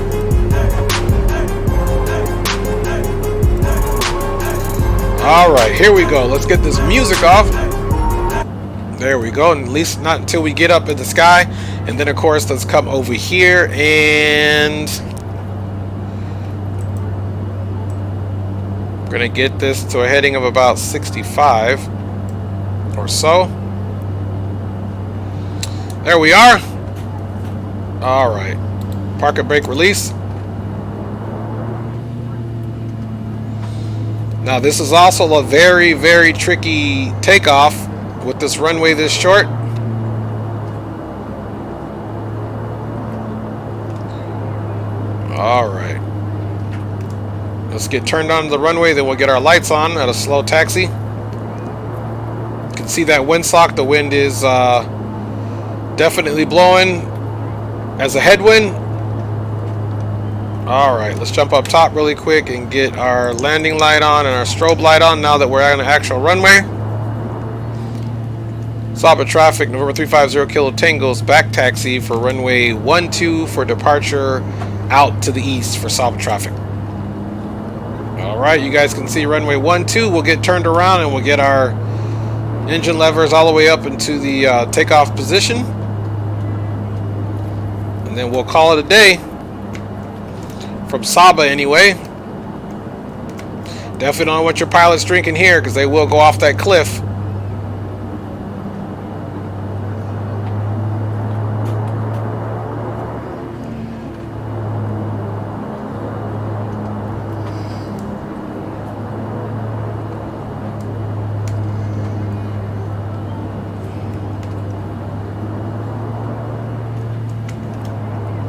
Alright, here we go. Let's get this music off. There we go. And at least not until we get up in the sky. And then of course let's come over here and we're gonna get this to a heading of about 65 or so. There we are. Alright. Park and brake release. Now this is also a very, very tricky takeoff with this runway this short. Alright. Let's get turned on to the runway, then we'll get our lights on at a slow taxi. You can see that windsock. The wind is definitely blowing as a headwind. Alright, let's jump up top really quick and get our landing light on and our strobe light on now that we're on an actual runway. Saba traffic, November 350 Kilo Tango's back taxi for runway 12 for departure out to the east for Saba traffic. Alright, you guys can see runway 12. We'll get turned around and we'll get our engine levers all the way up into the takeoff position. And then we'll call it a day. From Saba anyway. Definitely don't want your pilots drinking here because they will go off that cliff.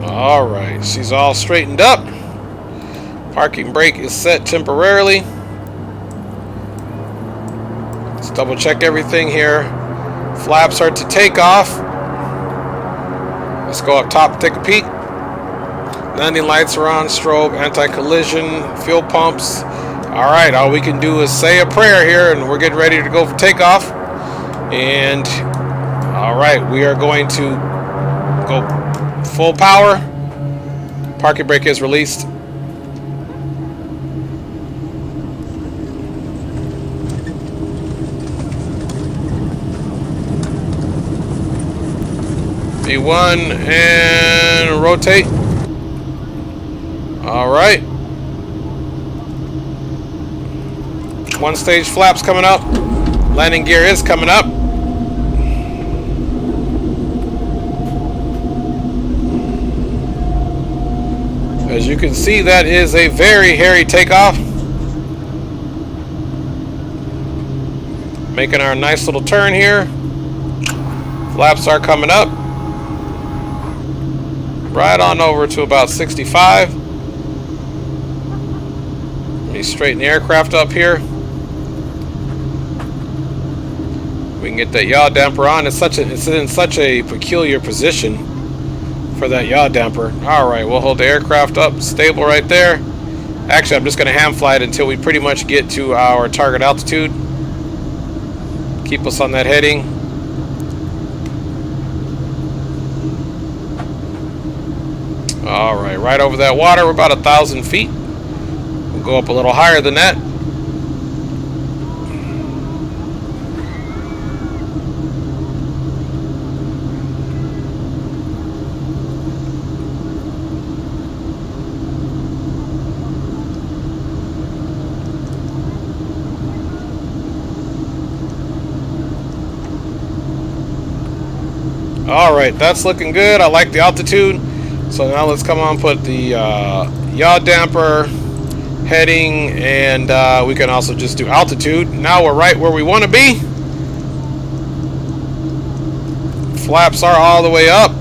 Alright, she's all straightened up. Parking brake is set temporarily. Let's double check everything here. Flaps are to take off. Let's go up top and take a peek. Landing lights are on, strobe, anti-collision, fuel pumps. Alright, all we can do is say a prayer here and we're getting ready to go for takeoff. And alright, we are going to go full power. Parking brake is released. V1 and rotate. Alright. One stage flaps coming up. Landing gear is coming up. As you can see, that is a very hairy takeoff. Making our nice little turn here. Flaps are coming up. Right on over to about 65. Let me straighten the aircraft up here. We can get that yaw damper on. It's in such a peculiar position for that yaw damper. Alright, we'll hold the aircraft up, stable right there. Actually, I'm just going to ham fly it until we pretty much get to our target altitude. Keep us on that heading. Alright, right over that water. We're about 1,000 feet. We'll go up a little higher than that. Alright, that's looking good. I like the altitude. So now let's come on, put the yaw damper, heading, and we can also just do altitude. Now we're right where we want to be. Flaps are all the way up.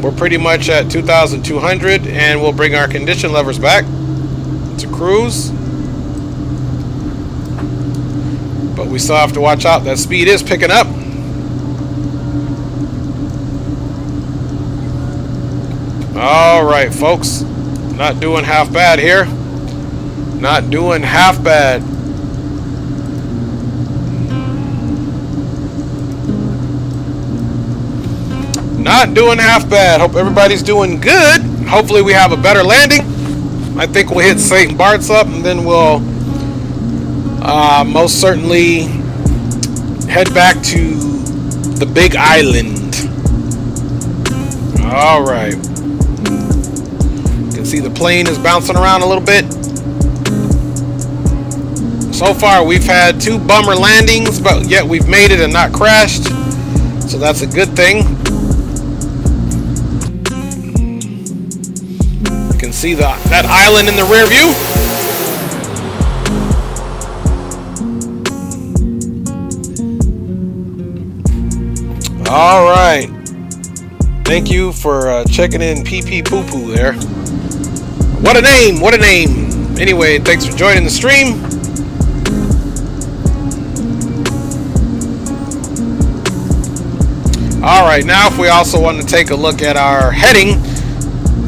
We're pretty much at 2,200, and we'll bring our condition levers back to cruise. But we still have to watch out. That speed is picking up. Alright, folks. Not doing half bad here. Not doing half bad. Not doing half bad. Hope everybody's doing good. Hopefully we have a better landing. I think we'll hit St. Bart's up, and then we'll most certainly head back to the big island. Alright. See, the plane is bouncing around a little bit. So far we've had 2 bummer landings, but yet we've made it and not crashed, so that's a good thing. You can see that island in the rear view. All right, thank you for checking in PP Poo Poo there. What a name! What a name! Anyway, thanks for joining the stream. Alright, now if we also want to take a look at our heading,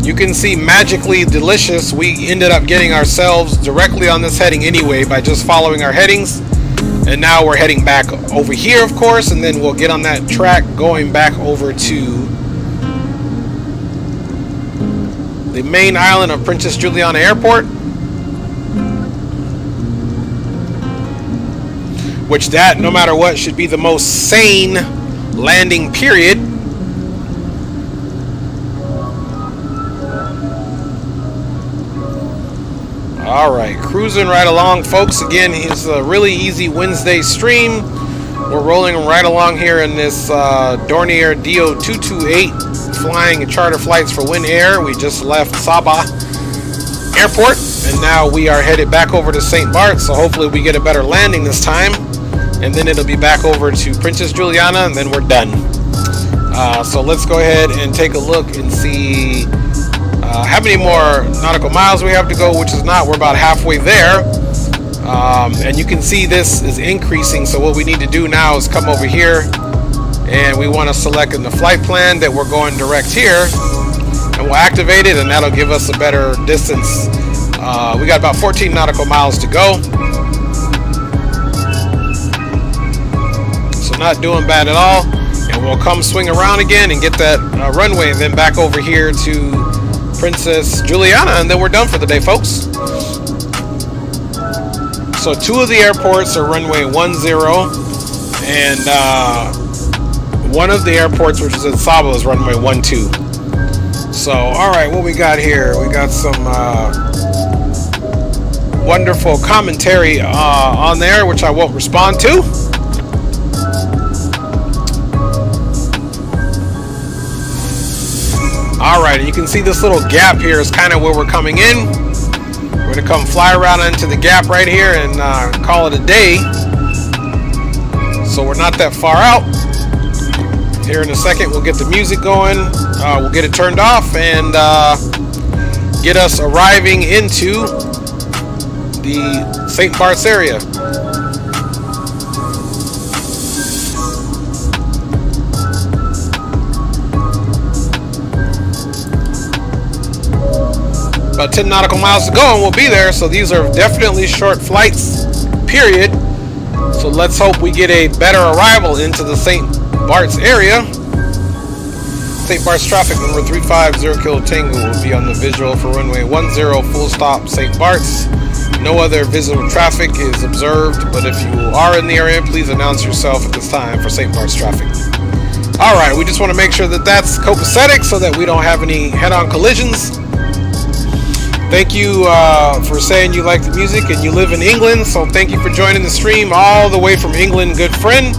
you can see magically delicious. We ended up getting ourselves directly on this heading anyway by just following our headings. And now we're heading back over here, of course, and then we'll get on that track going back over to the main island of Princess Juliana Airport, which that, no matter what, should be the most sane landing period. Alright, cruising right along, folks. Again, it's a really easy Wednesday stream. We're rolling right along here in this Dornier Do 228, flying charter flights for Winair. We just left Saba Airport, and now we are headed back over to St. Maarten, so hopefully we get a better landing this time. And then it'll be back over to Princess Juliana, and then we're done. So let's go ahead and take a look and see how many more nautical miles we have to go, which is not, we're about halfway there. And you can see this is increasing, so what we need to do now is come over here, and we want to select in the flight plan that we're going direct here, and we'll activate it, and that'll give us a better distance. We got about 14 nautical miles to go, so not doing bad at all. And we'll come swing around again and get that runway, and then back over here to Princess Juliana, and then we're done for the day, folks. So 2 of the airports are runway 10, and one of the airports, which is at Saba, is runway 12. So, alright, what we got here? We got some wonderful commentary on there, which I won't respond to. Alright, you can see this little gap here is kind of where we're coming in. We're going to come fly around into the gap right here and call it a day. So we're not that far out. Here in a second we'll get the music going. We'll get it turned off and get us arriving into the St. Bart's area. About 10 nautical miles to go and we'll be there, so these are definitely short flights, period. So let's hope we get a better arrival into the St. Bart's area. St. Bart's traffic number 350 Kilo Tango will be on the visual for runway 10 full stop St. Bart's. No other visible traffic is observed, but if you are in the area, please announce yourself at this time for St. Bart's traffic. Alright, we just want to make sure that that's copacetic so that we don't have any head-on collisions. Thank you for saying you like the music and you live in England, so thank you for joining the stream all the way from England, good friend.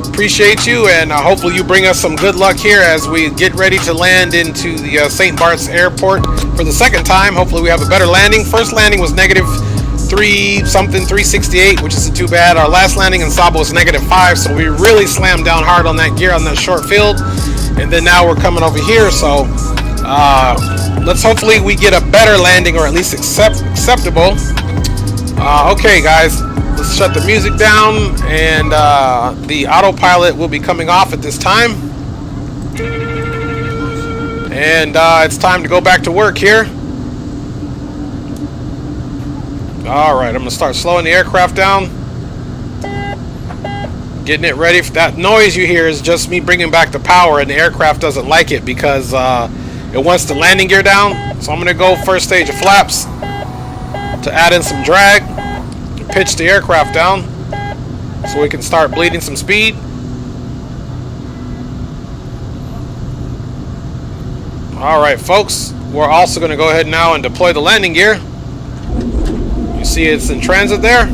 Appreciate you, and hopefully you bring us some good luck here as we get ready to land into the St. Bart's airport for the second time. Hopefully we have a better landing. First landing was negative 368, which isn't too bad. Our last landing in Saba was negative 5, so we really slammed down hard on that gear on that short field. And then now we're coming over here, so let's hopefully we get a better landing, or at least acceptable. Okay guys, let's shut the music down, and the autopilot will be coming off at this time. And it's time to go back to work here. Alright, I'm going to start slowing the aircraft down. Getting it ready. That noise you hear is just me bringing back the power, and the aircraft doesn't like it because it wants the landing gear down. So I'm going to go first stage of flaps to add in some drag, pitch the aircraft down so we can start bleeding some speed. Alright folks, we're also going to go ahead now and deploy the landing gear. You see it's in transit there.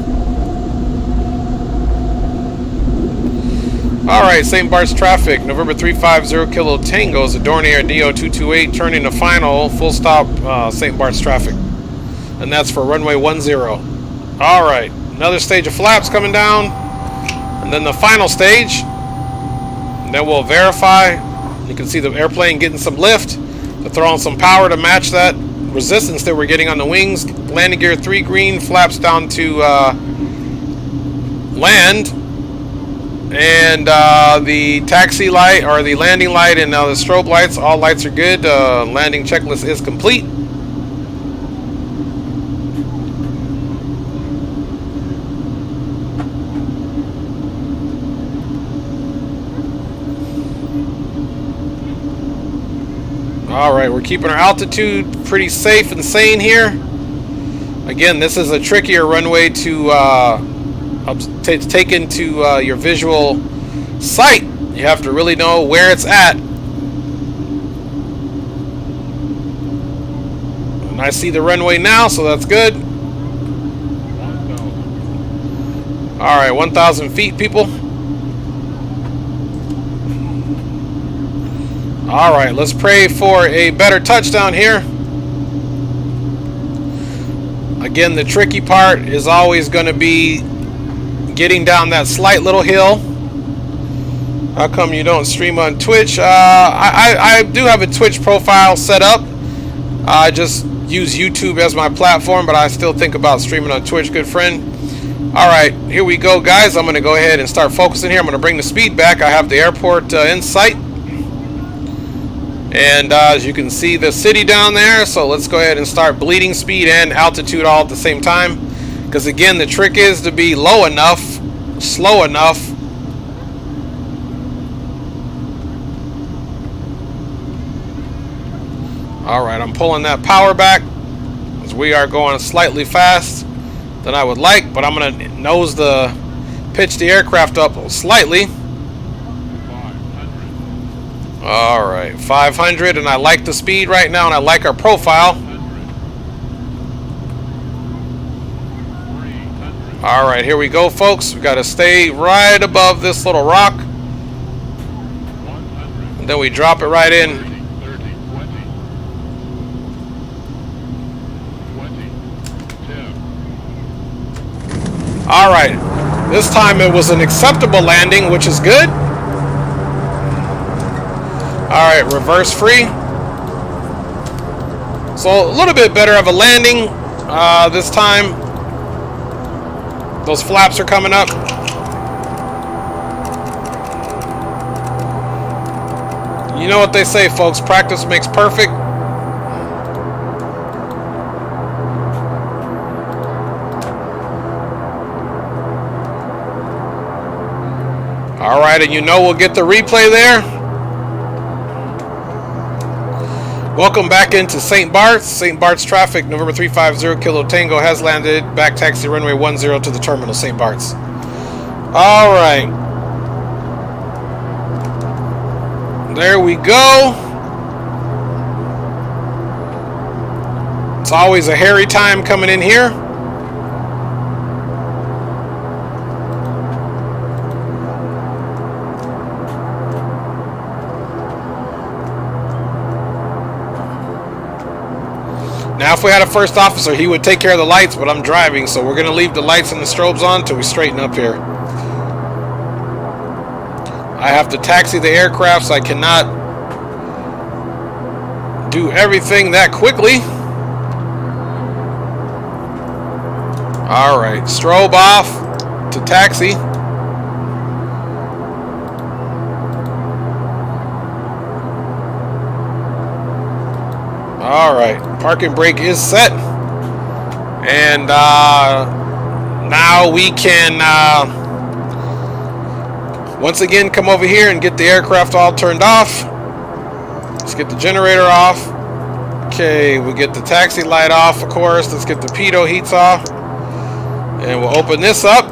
Alright, St. Bart's traffic, November 350 Kilo Tango is a Dornier Do 228, turning to final, full stop St. Bart's traffic. And that's for runway 10. Alright, another stage of flaps coming down. And then the final stage. And then we'll verify. You can see the airplane getting some lift. They're throwing some power to match that resistance that we're getting on the wings. Landing gear 3 green, flaps down to land. And the taxi light, or the landing light, and the strobe lights, all lights are good. Landing checklist is complete. Alright, we're keeping our altitude pretty safe and sane here. Again, this is a trickier runway to take into your visual sight. You have to really know where it's at. And I see the runway now, so that's good. Alright, 1,000 feet, people. Alright, let's pray for a better touchdown here. Again, the tricky part is always going to be getting down that slight little hill. How come you don't stream on Twitch? I do have a Twitch profile set up. I just use YouTube as my platform, but I still think about streaming on Twitch, good friend. Alright, here we go, guys. I'm going to go ahead and start focusing here. I'm going to bring the speed back. I have the airport in sight. And as you can see, the city down there. So let's go ahead and start bleeding speed and altitude all at the same time. Because again, the trick is to be low enough, slow enough. Alright, I'm pulling that power back as we are going slightly fast than I would like, but I'm going to pitch the aircraft up slightly. Alright, 500, and I like the speed right now, and I like our profile. Alright, here we go, folks. We got to stay right above this little rock. And then we drop it right in. Alright, this time it was an acceptable landing, which is good. Alright, reverse free. So a little bit better of a landing this time. Those flaps are coming up. You know what they say, folks. Practice makes perfect. All right, and you know we'll get the replay there. Welcome back into St. Bart's. St. Bart's traffic, November 350 Kilo Tango has landed. Back taxi runway 10 to the terminal, St. Bart's. All right. There we go. It's always a hairy time coming in here. Now, if we had a first officer, he would take care of the lights, but I'm driving, so we're going to leave the lights and the strobes on until we straighten up here. I have to taxi the aircraft, so I cannot do everything that quickly. All right, strobe off to taxi. All right, parking brake is set, and now we can once again come over here and get the aircraft all turned off. Let's get the generator off. Okay, we get the taxi light off, of course. Let's get the pitot heats off, and we'll open this up.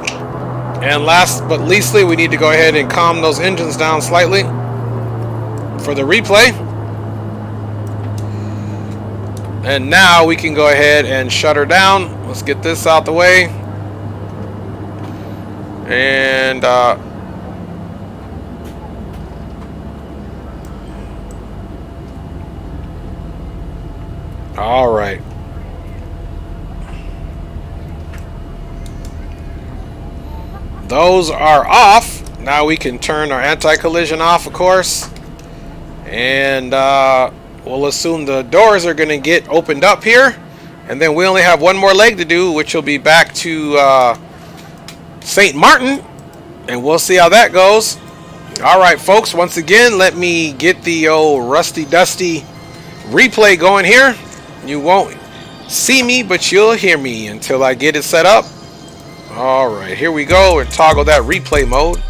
And last but leastly, we need to go ahead and calm those engines down slightly for the replay. And now we can go ahead and shut her down. Let's get this out the way. And all right. Those are off. Now we can turn our anti-collision off, of course. And we'll assume the doors are going to get opened up here. And then we only have one more leg to do, which will be back to Sint Maarten. And we'll see how that goes. All right, folks. Once again, let me get the old rusty dusty replay going here. You won't see me, but you'll hear me until I get it set up. All right, here we go. And toggle that replay mode.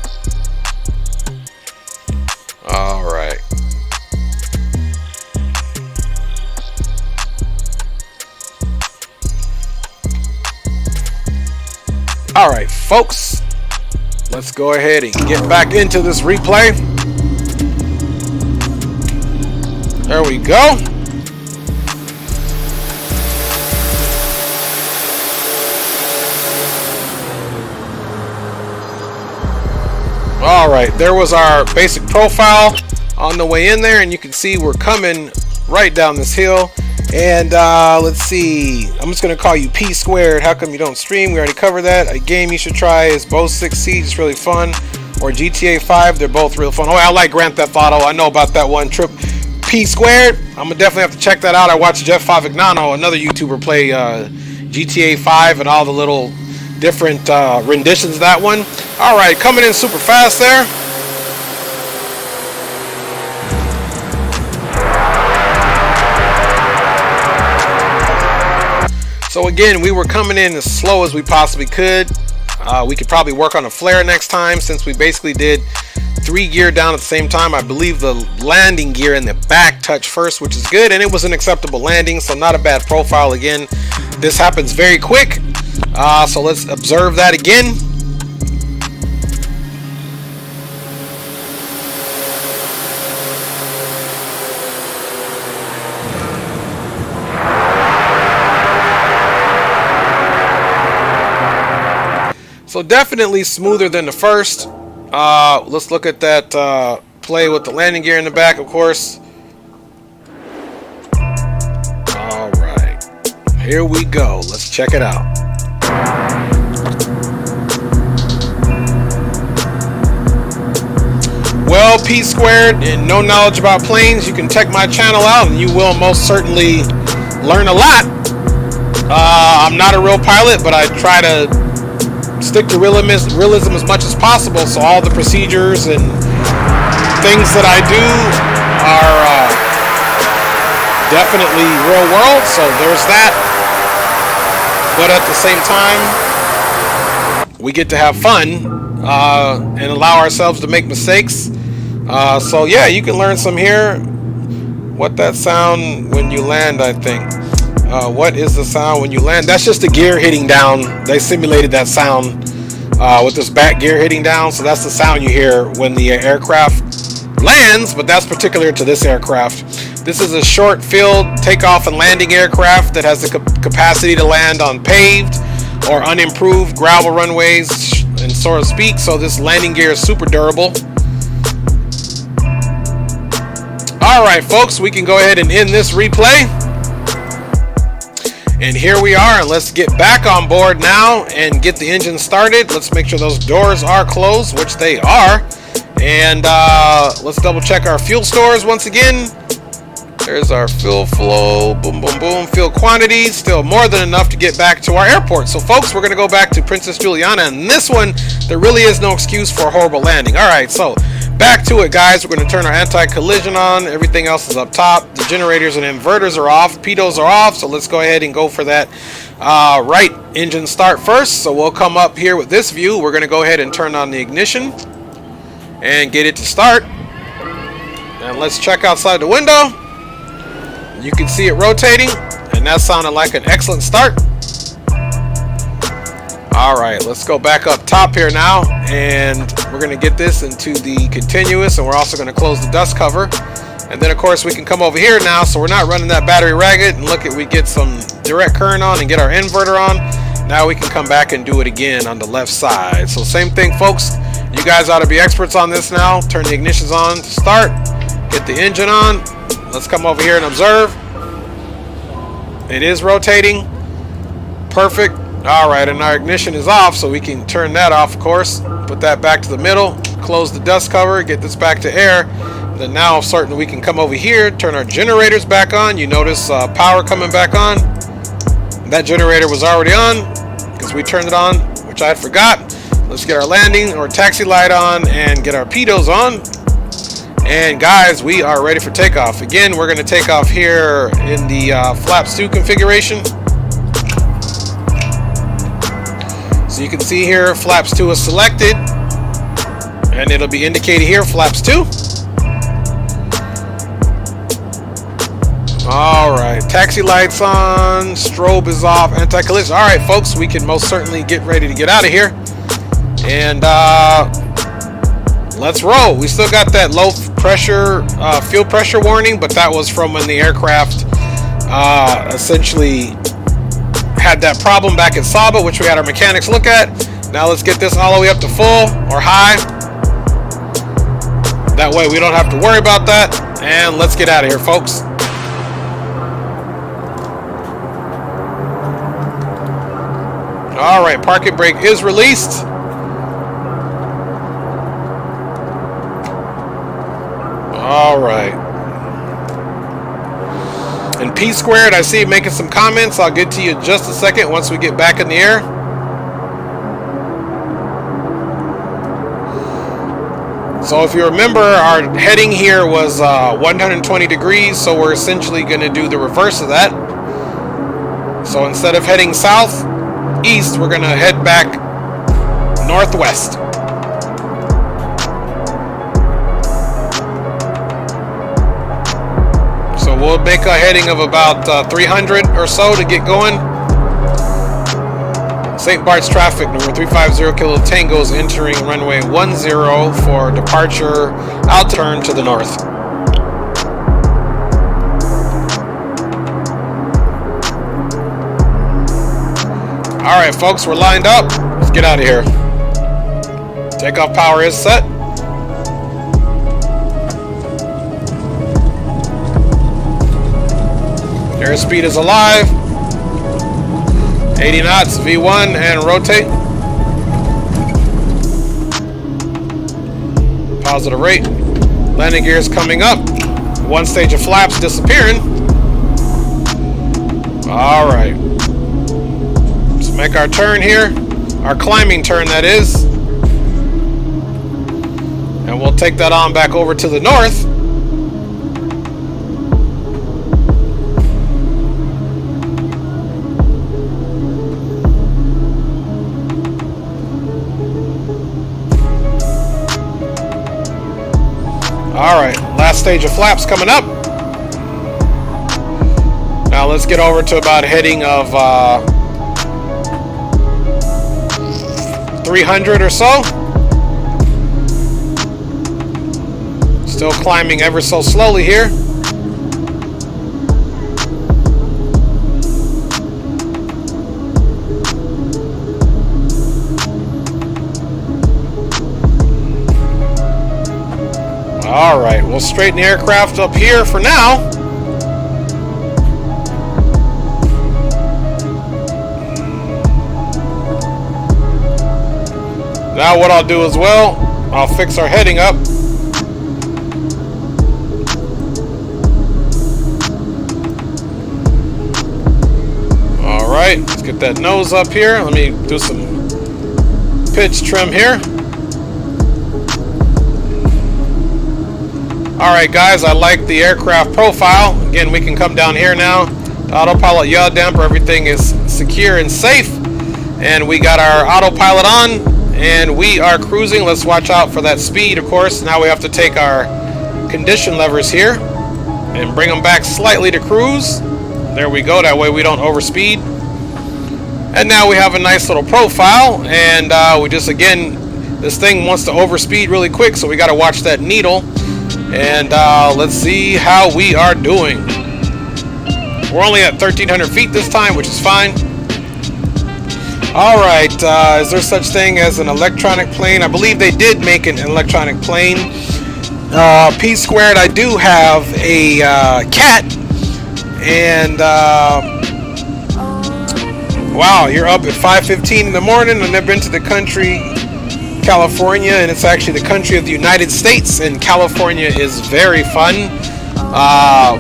All right. All right, folks, let's go ahead and get back into this replay. There we go. All right, there was our basic profile on the way in there, and you can see we're coming right down this hill. And let's see, I'm just going to call you P Squared. How come you don't stream? We already covered that. A game you should try is Bow 6 Siege. It's really fun. Or GTA 5. They're both real fun. Oh, I like Grand Theft Auto. I know about that one. Trip P Squared. I'm going to definitely have to check that out. I watched Jeff Favignano, another YouTuber, play GTA 5 and all the little different renditions of that one. All right, coming in super fast there. So again, we were coming in as slow as we possibly could. We could probably work on a flare next time, since we basically did 3 gear down at the same time. I believe the landing gear in the back touched first, which is good, and it was an acceptable landing, so not a bad profile. Again, this happens very quick, so let's observe that again. So definitely smoother than the first. Let's look at that play with the landing gear in the back, of course. All right, here we go. Let's check it out. Well, P Squared and no knowledge about planes, you can check my channel out and you will most certainly learn a lot. I'm not a real pilot, but I try to stick to realism as much as possible. So all the procedures and things that I do are definitely real world. So there's that. But at the same time, we get to have fun and allow ourselves to make mistakes. So yeah, you can learn some here. What that sound when you land, I think. What is the sound when you land? That's just the gear hitting down. They simulated that sound with this back gear hitting down. So that's the sound you hear when the aircraft lands, but that's particular to this aircraft. This is a short field takeoff and landing aircraft that has the capacity to land on paved or unimproved gravel runways and so to speak. So this landing gear is super durable. Alright folks, we can go ahead and end this replay. And here we are, and let's get back on board now and get the engine started. Let's make sure those doors are closed, which they are. And let's double check our fuel stores once again. There's our fuel flow, boom, boom, boom. Fuel quantity, still more than enough to get back to our airport. So folks, we're gonna go back to Princess Juliana, and this one, there really is no excuse for a horrible landing. All right, so back to it, guys. We're gonna turn our anti-collision on. Everything else is up top. The generators and inverters are off. Pitos are off, so let's go ahead and go for that right engine start first. So we'll come up here with this view. We're gonna go ahead and turn on the ignition and get it to start. And let's check outside the window. You can see it rotating, and that sounded like an excellent start. All right, let's go back up top here now, and we're going to get this into the continuous, and we're also going to close the dust cover. And then of course we can come over here now, so we're not running that battery ragged, and look at, we get some direct current on and get our inverter on. Now we can come back and do it again on the left side. So same thing folks, you guys ought to be experts on this now. Turn the ignitions on to start, get the engine on. Let's come over here and observe. It is rotating. Perfect. All right, and our ignition is off, so we can turn that off, of course. Put that back to the middle. Close the dust cover. Get this back to air. Then now, certainly, we can come over here. Turn our generators back on. You notice power coming back on. That generator was already on because we turned it on, which I forgot. Let's get our landing or taxi light on and get our pitos on. And guys, we are ready for takeoff. Again, we're going to take off here in the flaps 2 configuration. So you can see here flaps 2 is selected, and it'll be indicated here flaps 2. Alright, taxi lights on, strobe is off, anti-collision. Alright folks, we can most certainly get ready to get out of here. And let's roll. We still got that low pressure, fuel pressure warning, but that was from when the aircraft essentially had that problem back at Saba, which we had our mechanics look at. Now let's get this all the way up to full or high. That way we don't have to worry about that. And let's get out of here, folks. All right, parking brake is released. All right. And P squared, I see you making some comments. I'll get to you in just a second once we get back in the air. So if you remember, our heading here was 120 degrees, so we're essentially going to do the reverse of that. So instead of heading south, east, we're going to head back northwest. So we'll make a heading of about 300 or so to get going. St. Bart's traffic, number 350 Kilo Tango is entering runway 10 for departure, out turn to the north. All right, folks, we're lined up. Let's get out of here. Takeoff power is set. Airspeed is alive. 80 knots, V1, and rotate. Positive rate. Landing gear is coming up. One stage of flaps disappearing. All right. Let's make our turn here. Our climbing turn, that is. And we'll take that on back over to the north. Alright, last stage of flaps coming up. Now let's get over to about heading of 300 or so. Still climbing ever so slowly here. Alright, we'll straighten the aircraft up here for now. Now what I'll do as well, I'll fix our heading up. Alright, let's get that nose up here. Let me do some pitch trim here. Alright guys, I like the aircraft profile. Again, we can come down here now. The autopilot yaw damper, everything is secure and safe. And we got our autopilot on. And we are cruising. Let's watch out for that speed, of course. Now we have to take our condition levers here and bring them back slightly to cruise. There we go. That way we don't overspeed. And now we have a nice little profile. And we just, again, this thing wants to overspeed really quick. So we got to watch that needle. And let's see how we are doing. We're only at 1,300 feet this time, which is fine. Alright, is there such thing as an electronic plane? I believe they did make an electronic plane. P squared, I do have a cat. And, wow, you're up at 5:15 in the morning. I've never been to the country, California, and it's actually the country of the United States. And California is very fun.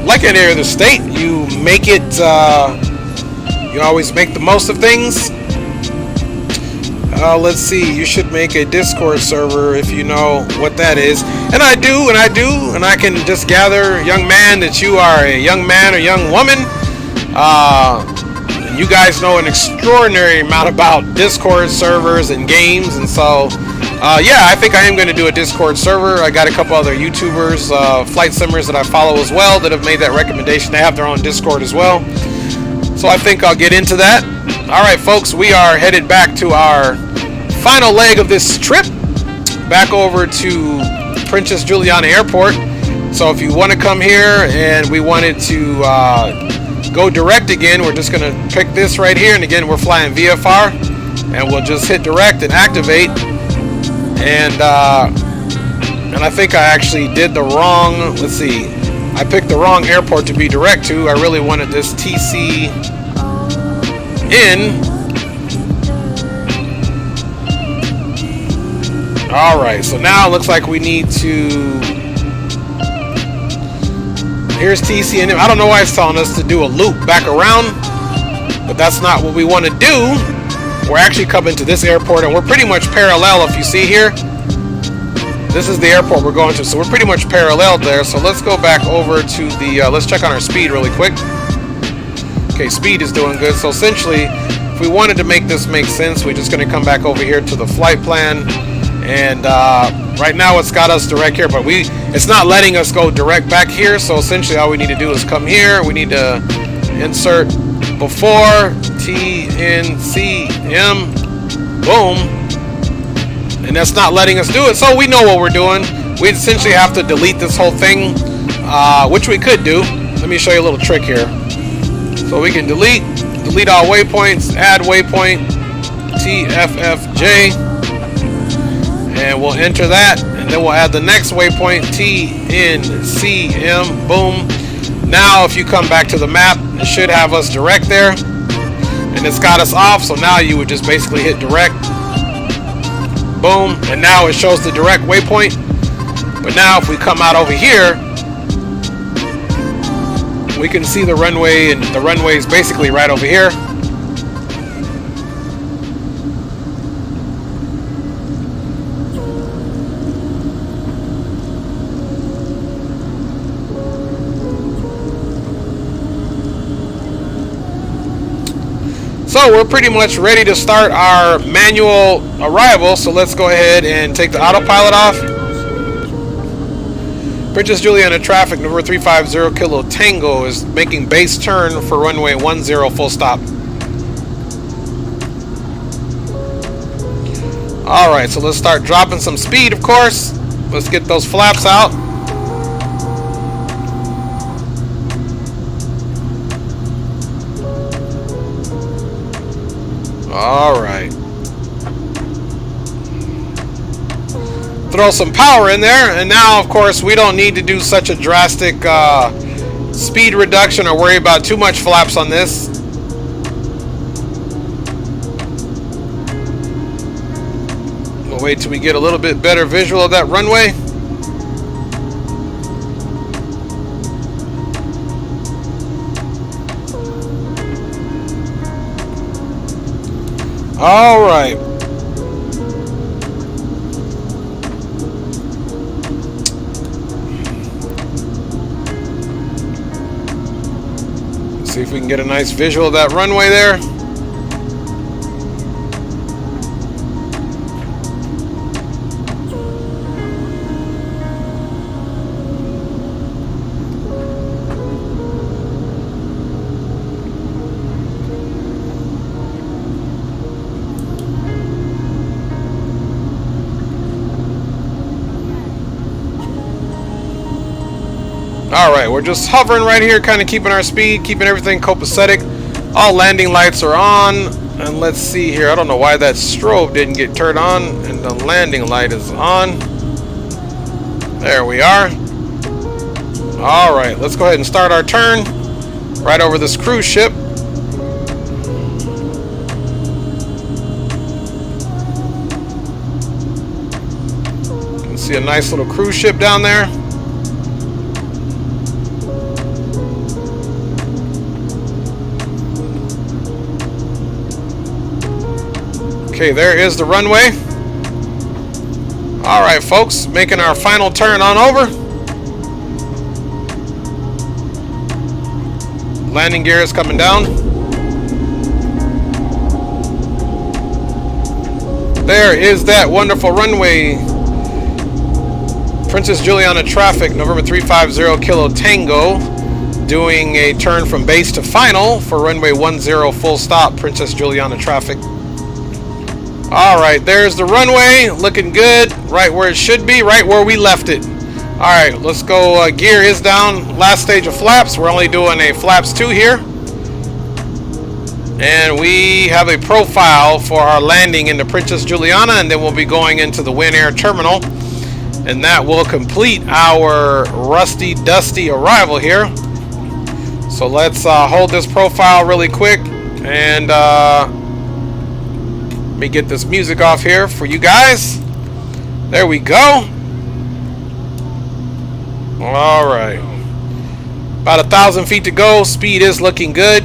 Like any other state, you make it, you always make the most of things. Let's see, you should make a Discord server if you know what that is. And I do, and I can just gather, young man, that you are a young man or young woman. You guys know an extraordinary amount about Discord servers and games, and so, yeah, I think I am going to do a Discord server. I got a couple other YouTubers, flight simmers that I follow as well that have made that recommendation. They have their own Discord as well. So I think I'll get into that. Alright folks, we are headed back to our final leg of this trip, back over to Princess Juliana Airport. So if you want to come here and we wanted to go direct again, we're just going to pick this right here, and again we're flying VFR, and we'll just hit direct and activate. And I think I actually did the wrong, let's see, I picked the wrong airport to be direct to. I really wanted this TC in. Alright, so now it looks like we need to, here's TC in. I don't know why it's telling us to do a loop back around, but that's not what we want to do. We're actually coming to this airport, and we're pretty much parallel. If you see here, this is the airport we're going to, so we're pretty much parallel there. So let's go back over to the, let's check on our speed really quick. Okay, speed is doing good. So essentially, if we wanted to make this make sense, we're just going to come back over here to the flight plan. And right now it's got us direct here, but it's not letting us go direct back here. So essentially all we need to do is come here. We need to insert before TNCM, boom. And that's not letting us do it. So we know what we're doing. We essentially have to delete this whole thing, which we could do. Let me show you a little trick here. So we can delete all waypoints, add waypoint, TFFJ, and we'll enter that, and then we'll add the next waypoint, TNCM, boom. Now if you come back to the map, it should have us direct there, and it's got us off, so now you would just basically hit direct, boom, and now it shows the direct waypoint. But now if we come out over here, we can see the runway, and the runway is basically right over here. So we're pretty much ready to start our manual arrival. So let's go ahead and take the autopilot off. Princess Juliana traffic number 350 Kilo Tango is making base turn for runway 10 full stop. Alright, so let's start dropping some speed, of course. Let's get those flaps out. Alright. Throw some power in there, and now of course we don't need to do such a drastic speed reduction or worry about too much flaps on this. We'll wait till we get a little bit better visual of that runway. All right. See if we can get a nice visual of that runway there. Alright, we're just hovering right here, kind of keeping our speed, keeping everything copacetic. All landing lights are on. And let's see here. I don't know why that strobe didn't get turned on. And the landing light is on. There we are. Alright, let's go ahead and start our turn. Right over this cruise ship. You can see a nice little cruise ship down there. Okay, there is the runway. Alright, folks, making our final turn on over. Landing gear is coming down. There is that wonderful runway. Princess Juliana traffic, November 350 Kilo Tango, doing a turn from base to final for runway 10 full stop, Princess Juliana traffic. Alright, there's the runway, looking good, right where it should be, right where we left it. Alright, let's go, gear is down, last stage of flaps, we're only doing a flaps 2 here. And we have a profile for our landing into Princess Juliana, and then we'll be going into the Winair terminal. And that will complete our rusty, dusty arrival here. So let's hold this profile really quick, and let me get this music off here for you guys. There we go. All right. About 1,000 feet to go. Speed is looking good.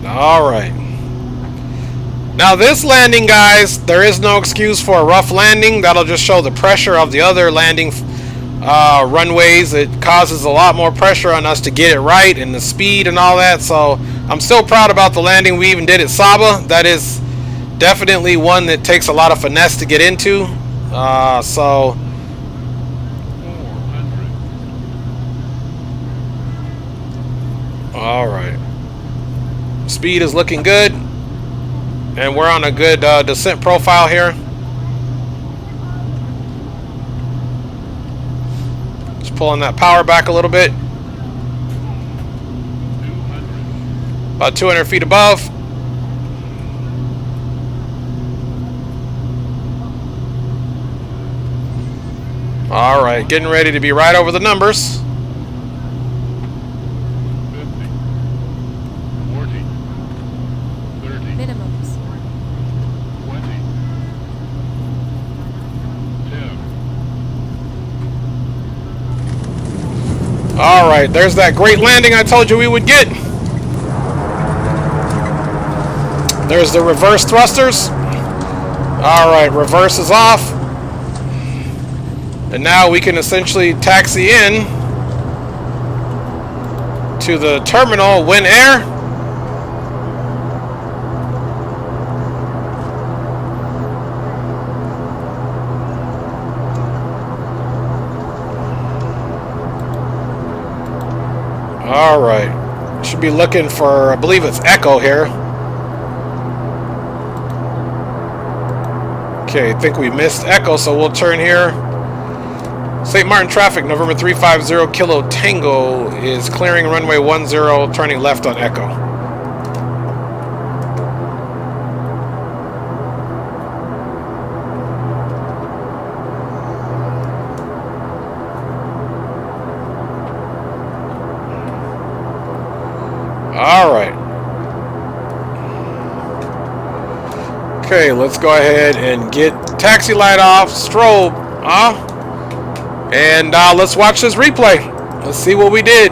All right. Now this landing, guys, there is no excuse for a rough landing. That'll just show the pressure of the other landing runways. It causes a lot more pressure on us to get it right, and the speed and all that. So I'm still proud about the landing we even did at Saba. That is definitely one that takes a lot of finesse to get into. So all right, speed is looking good. And we're on a good descent profile here. Just pulling that power back a little bit. About 200 feet above. All right, getting ready to be right over the numbers. 50, 40, 30, minimums. 20, 10. All right, there's that great landing I told you we would get. There's the reverse thrusters. All right, reverse is off. And now we can essentially taxi in to the terminal, Winair. All right, should be looking for, I believe it's Echo here. Okay, I think we missed Echo, so we'll turn here. St. Maarten traffic, November 350 Kilo Tango is clearing runway 10, turning left on Echo. All right. Okay, let's go ahead and get taxi light off, strobe off. And let's watch this replay. Let's see what we did.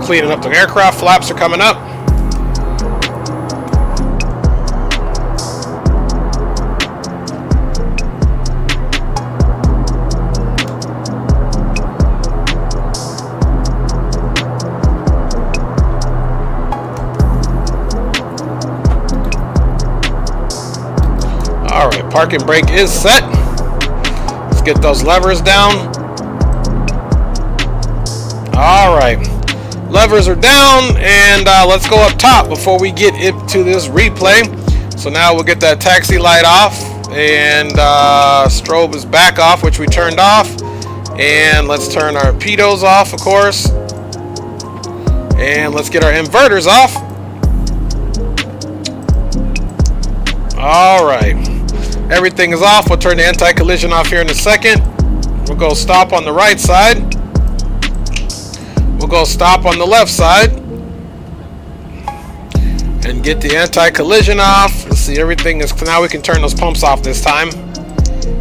Cleaning up the aircraft, flaps are coming up. Alright, parking brake is set. Let's get those levers down. Alright, levers are down, and let's go up top before we get into this replay. So now we'll get that taxi light off, and strobe is back off, which we turned off. And let's turn our pitos off, of course. And let's get our inverters off. Alright. Everything is off. We'll turn the anti-collision off here in a second. We'll go stop on the right side. We'll go stop on the left side. And get the anti-collision off. Let's see, everything is... Now we can turn those pumps off this time.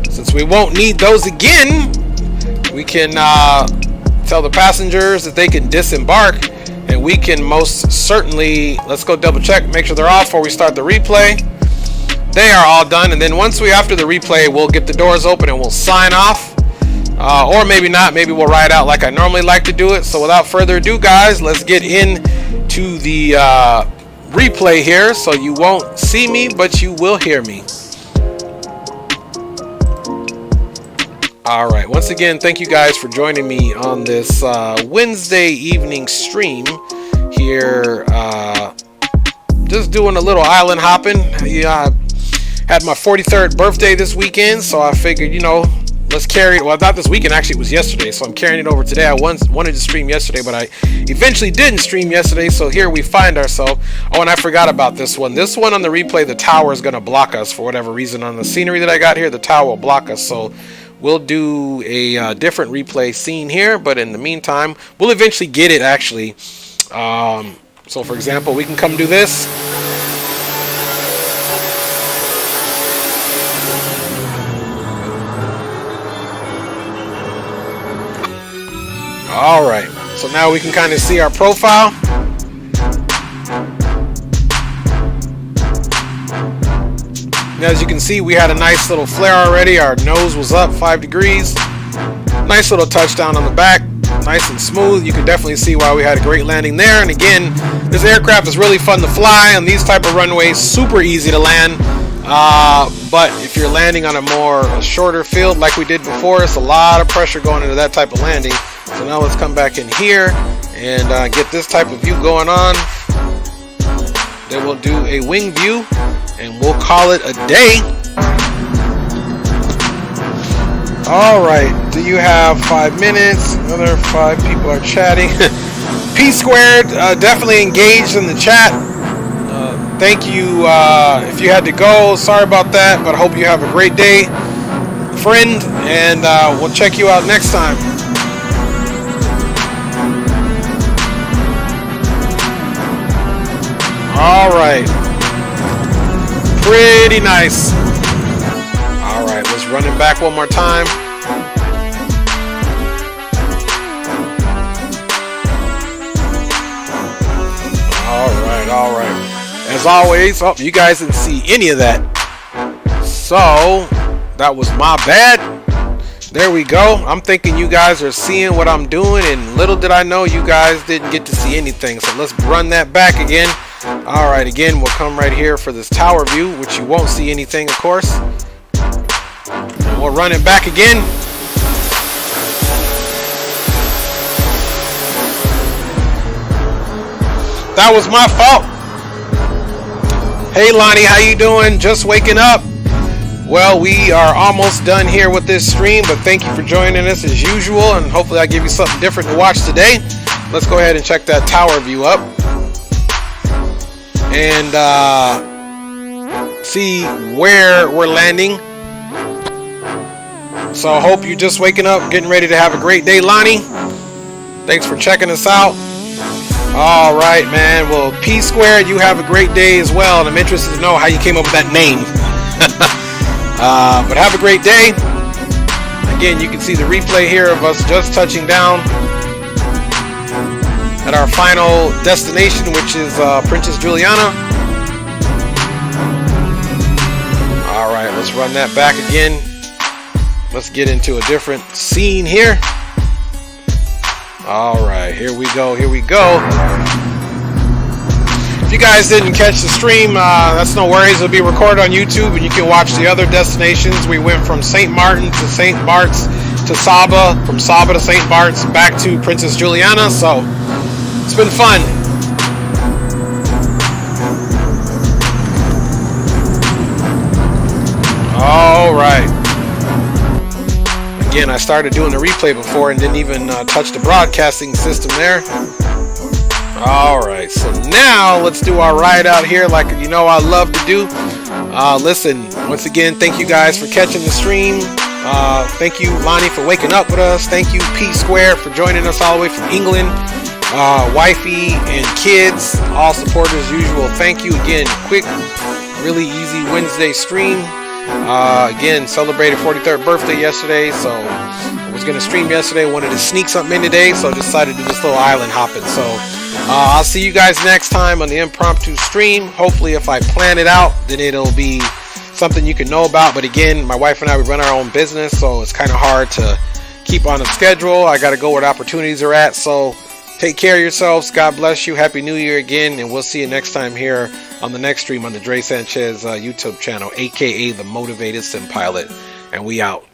Since we won't need those again, we can tell the passengers that they can disembark. And we can most certainly... Let's go double check, make sure they're off before we start the replay. They are all done, and then once we, after the replay, we'll get the doors open and we'll sign off. Or maybe not, maybe we'll ride out like I normally like to do it. So without further ado, guys, let's get into the replay here. So you won't see me, but you will hear me. Alright, once again, thank you guys for joining me on this Wednesday evening stream here. Just doing a little island hopping. Had my 43rd birthday this weekend, so I figured, you know, let's carry it. Well, not this weekend, actually, it was yesterday, so I'm carrying it over today. I wanted to stream yesterday, but I eventually didn't stream yesterday, so here we find ourselves. Oh, and I forgot about this one. This one on the replay, the tower is going to block us for whatever reason. On the scenery that I got here, the tower will block us, so we'll do a different replay scene here, but in the meantime, we'll eventually get it, actually. So, for example, we can come do this. Alright, so now we can kind of see our profile. And as you can see, we had a nice little flare already. Our nose was up 5 degrees. Nice little touchdown on the back. Nice and smooth. You can definitely see why we had a great landing there. And again, this aircraft is really fun to fly on these type of runways. Super easy to land. But if you're landing on a shorter field like we did before, it's a lot of pressure going into that type of landing. So now let's come back in here and get this type of view going on. Then we'll do a wing view and we'll call it a day. Alright, do you have 5 minutes? Another 5 people are chatting. P squared, definitely engaged in the chat. Thank you if you had to go. Sorry about that, but I hope you have a great day, friend, and we'll check you out next time. All right, pretty nice. run it back one more time. All right. As always, oh, you guys didn't see any of that. So, that was my bad. There we go. I'm thinking you guys are seeing what I'm doing, and little did I know you guys didn't get to see anything. So let's run that back again. All right, again, we'll come right here for this tower view, which you won't see anything, of course. And we'll run it back again. That was my fault. Hey Lonnie, how you doing? Just waking up. Well, we are almost done here with this stream, but thank you for joining us as usual, and hopefully I give you something different to watch today. Let's go ahead and check that tower view up and see where we're landing. So I hope you're just waking up, getting ready to have a great day, Lonnie. Thanks for checking us out. All right, man. Well, P Squared, you have a great day as well, and I'm interested to know how you came up with that name. But have a great day. Again, you can see the replay here of us just touching down at our final destination, which is Princess Juliana. All right, let's run that back again. Let's get into a different scene here. All right, here we go. If you guys didn't catch the stream, that's no worries. It'll be recorded on YouTube, and you can watch the other destinations. We went from Sint Maarten to St. Bart's to Saba, from Saba to St. Bart's, back to Princess Juliana. So it's been fun. All right. Again, I started doing the replay before and didn't even touch the broadcasting system there. Alright, so now let's do our ride out here like you know I love to do. Listen, once again, thank you guys for catching the stream. Thank you, Lonnie, for waking up with us. Thank you, P Squared, for joining us all the way from England. Wifey and kids, all support as usual. Thank you again. Quick, really easy Wednesday stream. Again, celebrated 43rd birthday yesterday, so I was going to stream yesterday, wanted to sneak something in today, so I decided to do this little island hopping. So I'll see you guys next time on the impromptu stream. Hopefully if I plan it out, then it'll be something you can know about. But again, my wife and I, we run our own business, so it's kind of hard to keep on a schedule. I got to go where the opportunities are at. So take care of yourselves. God bless you. Happy New Year again, and we'll see you next time here on the next stream on the Dre Sanchez YouTube channel, aka the Motivated Sim Pilot. And we out.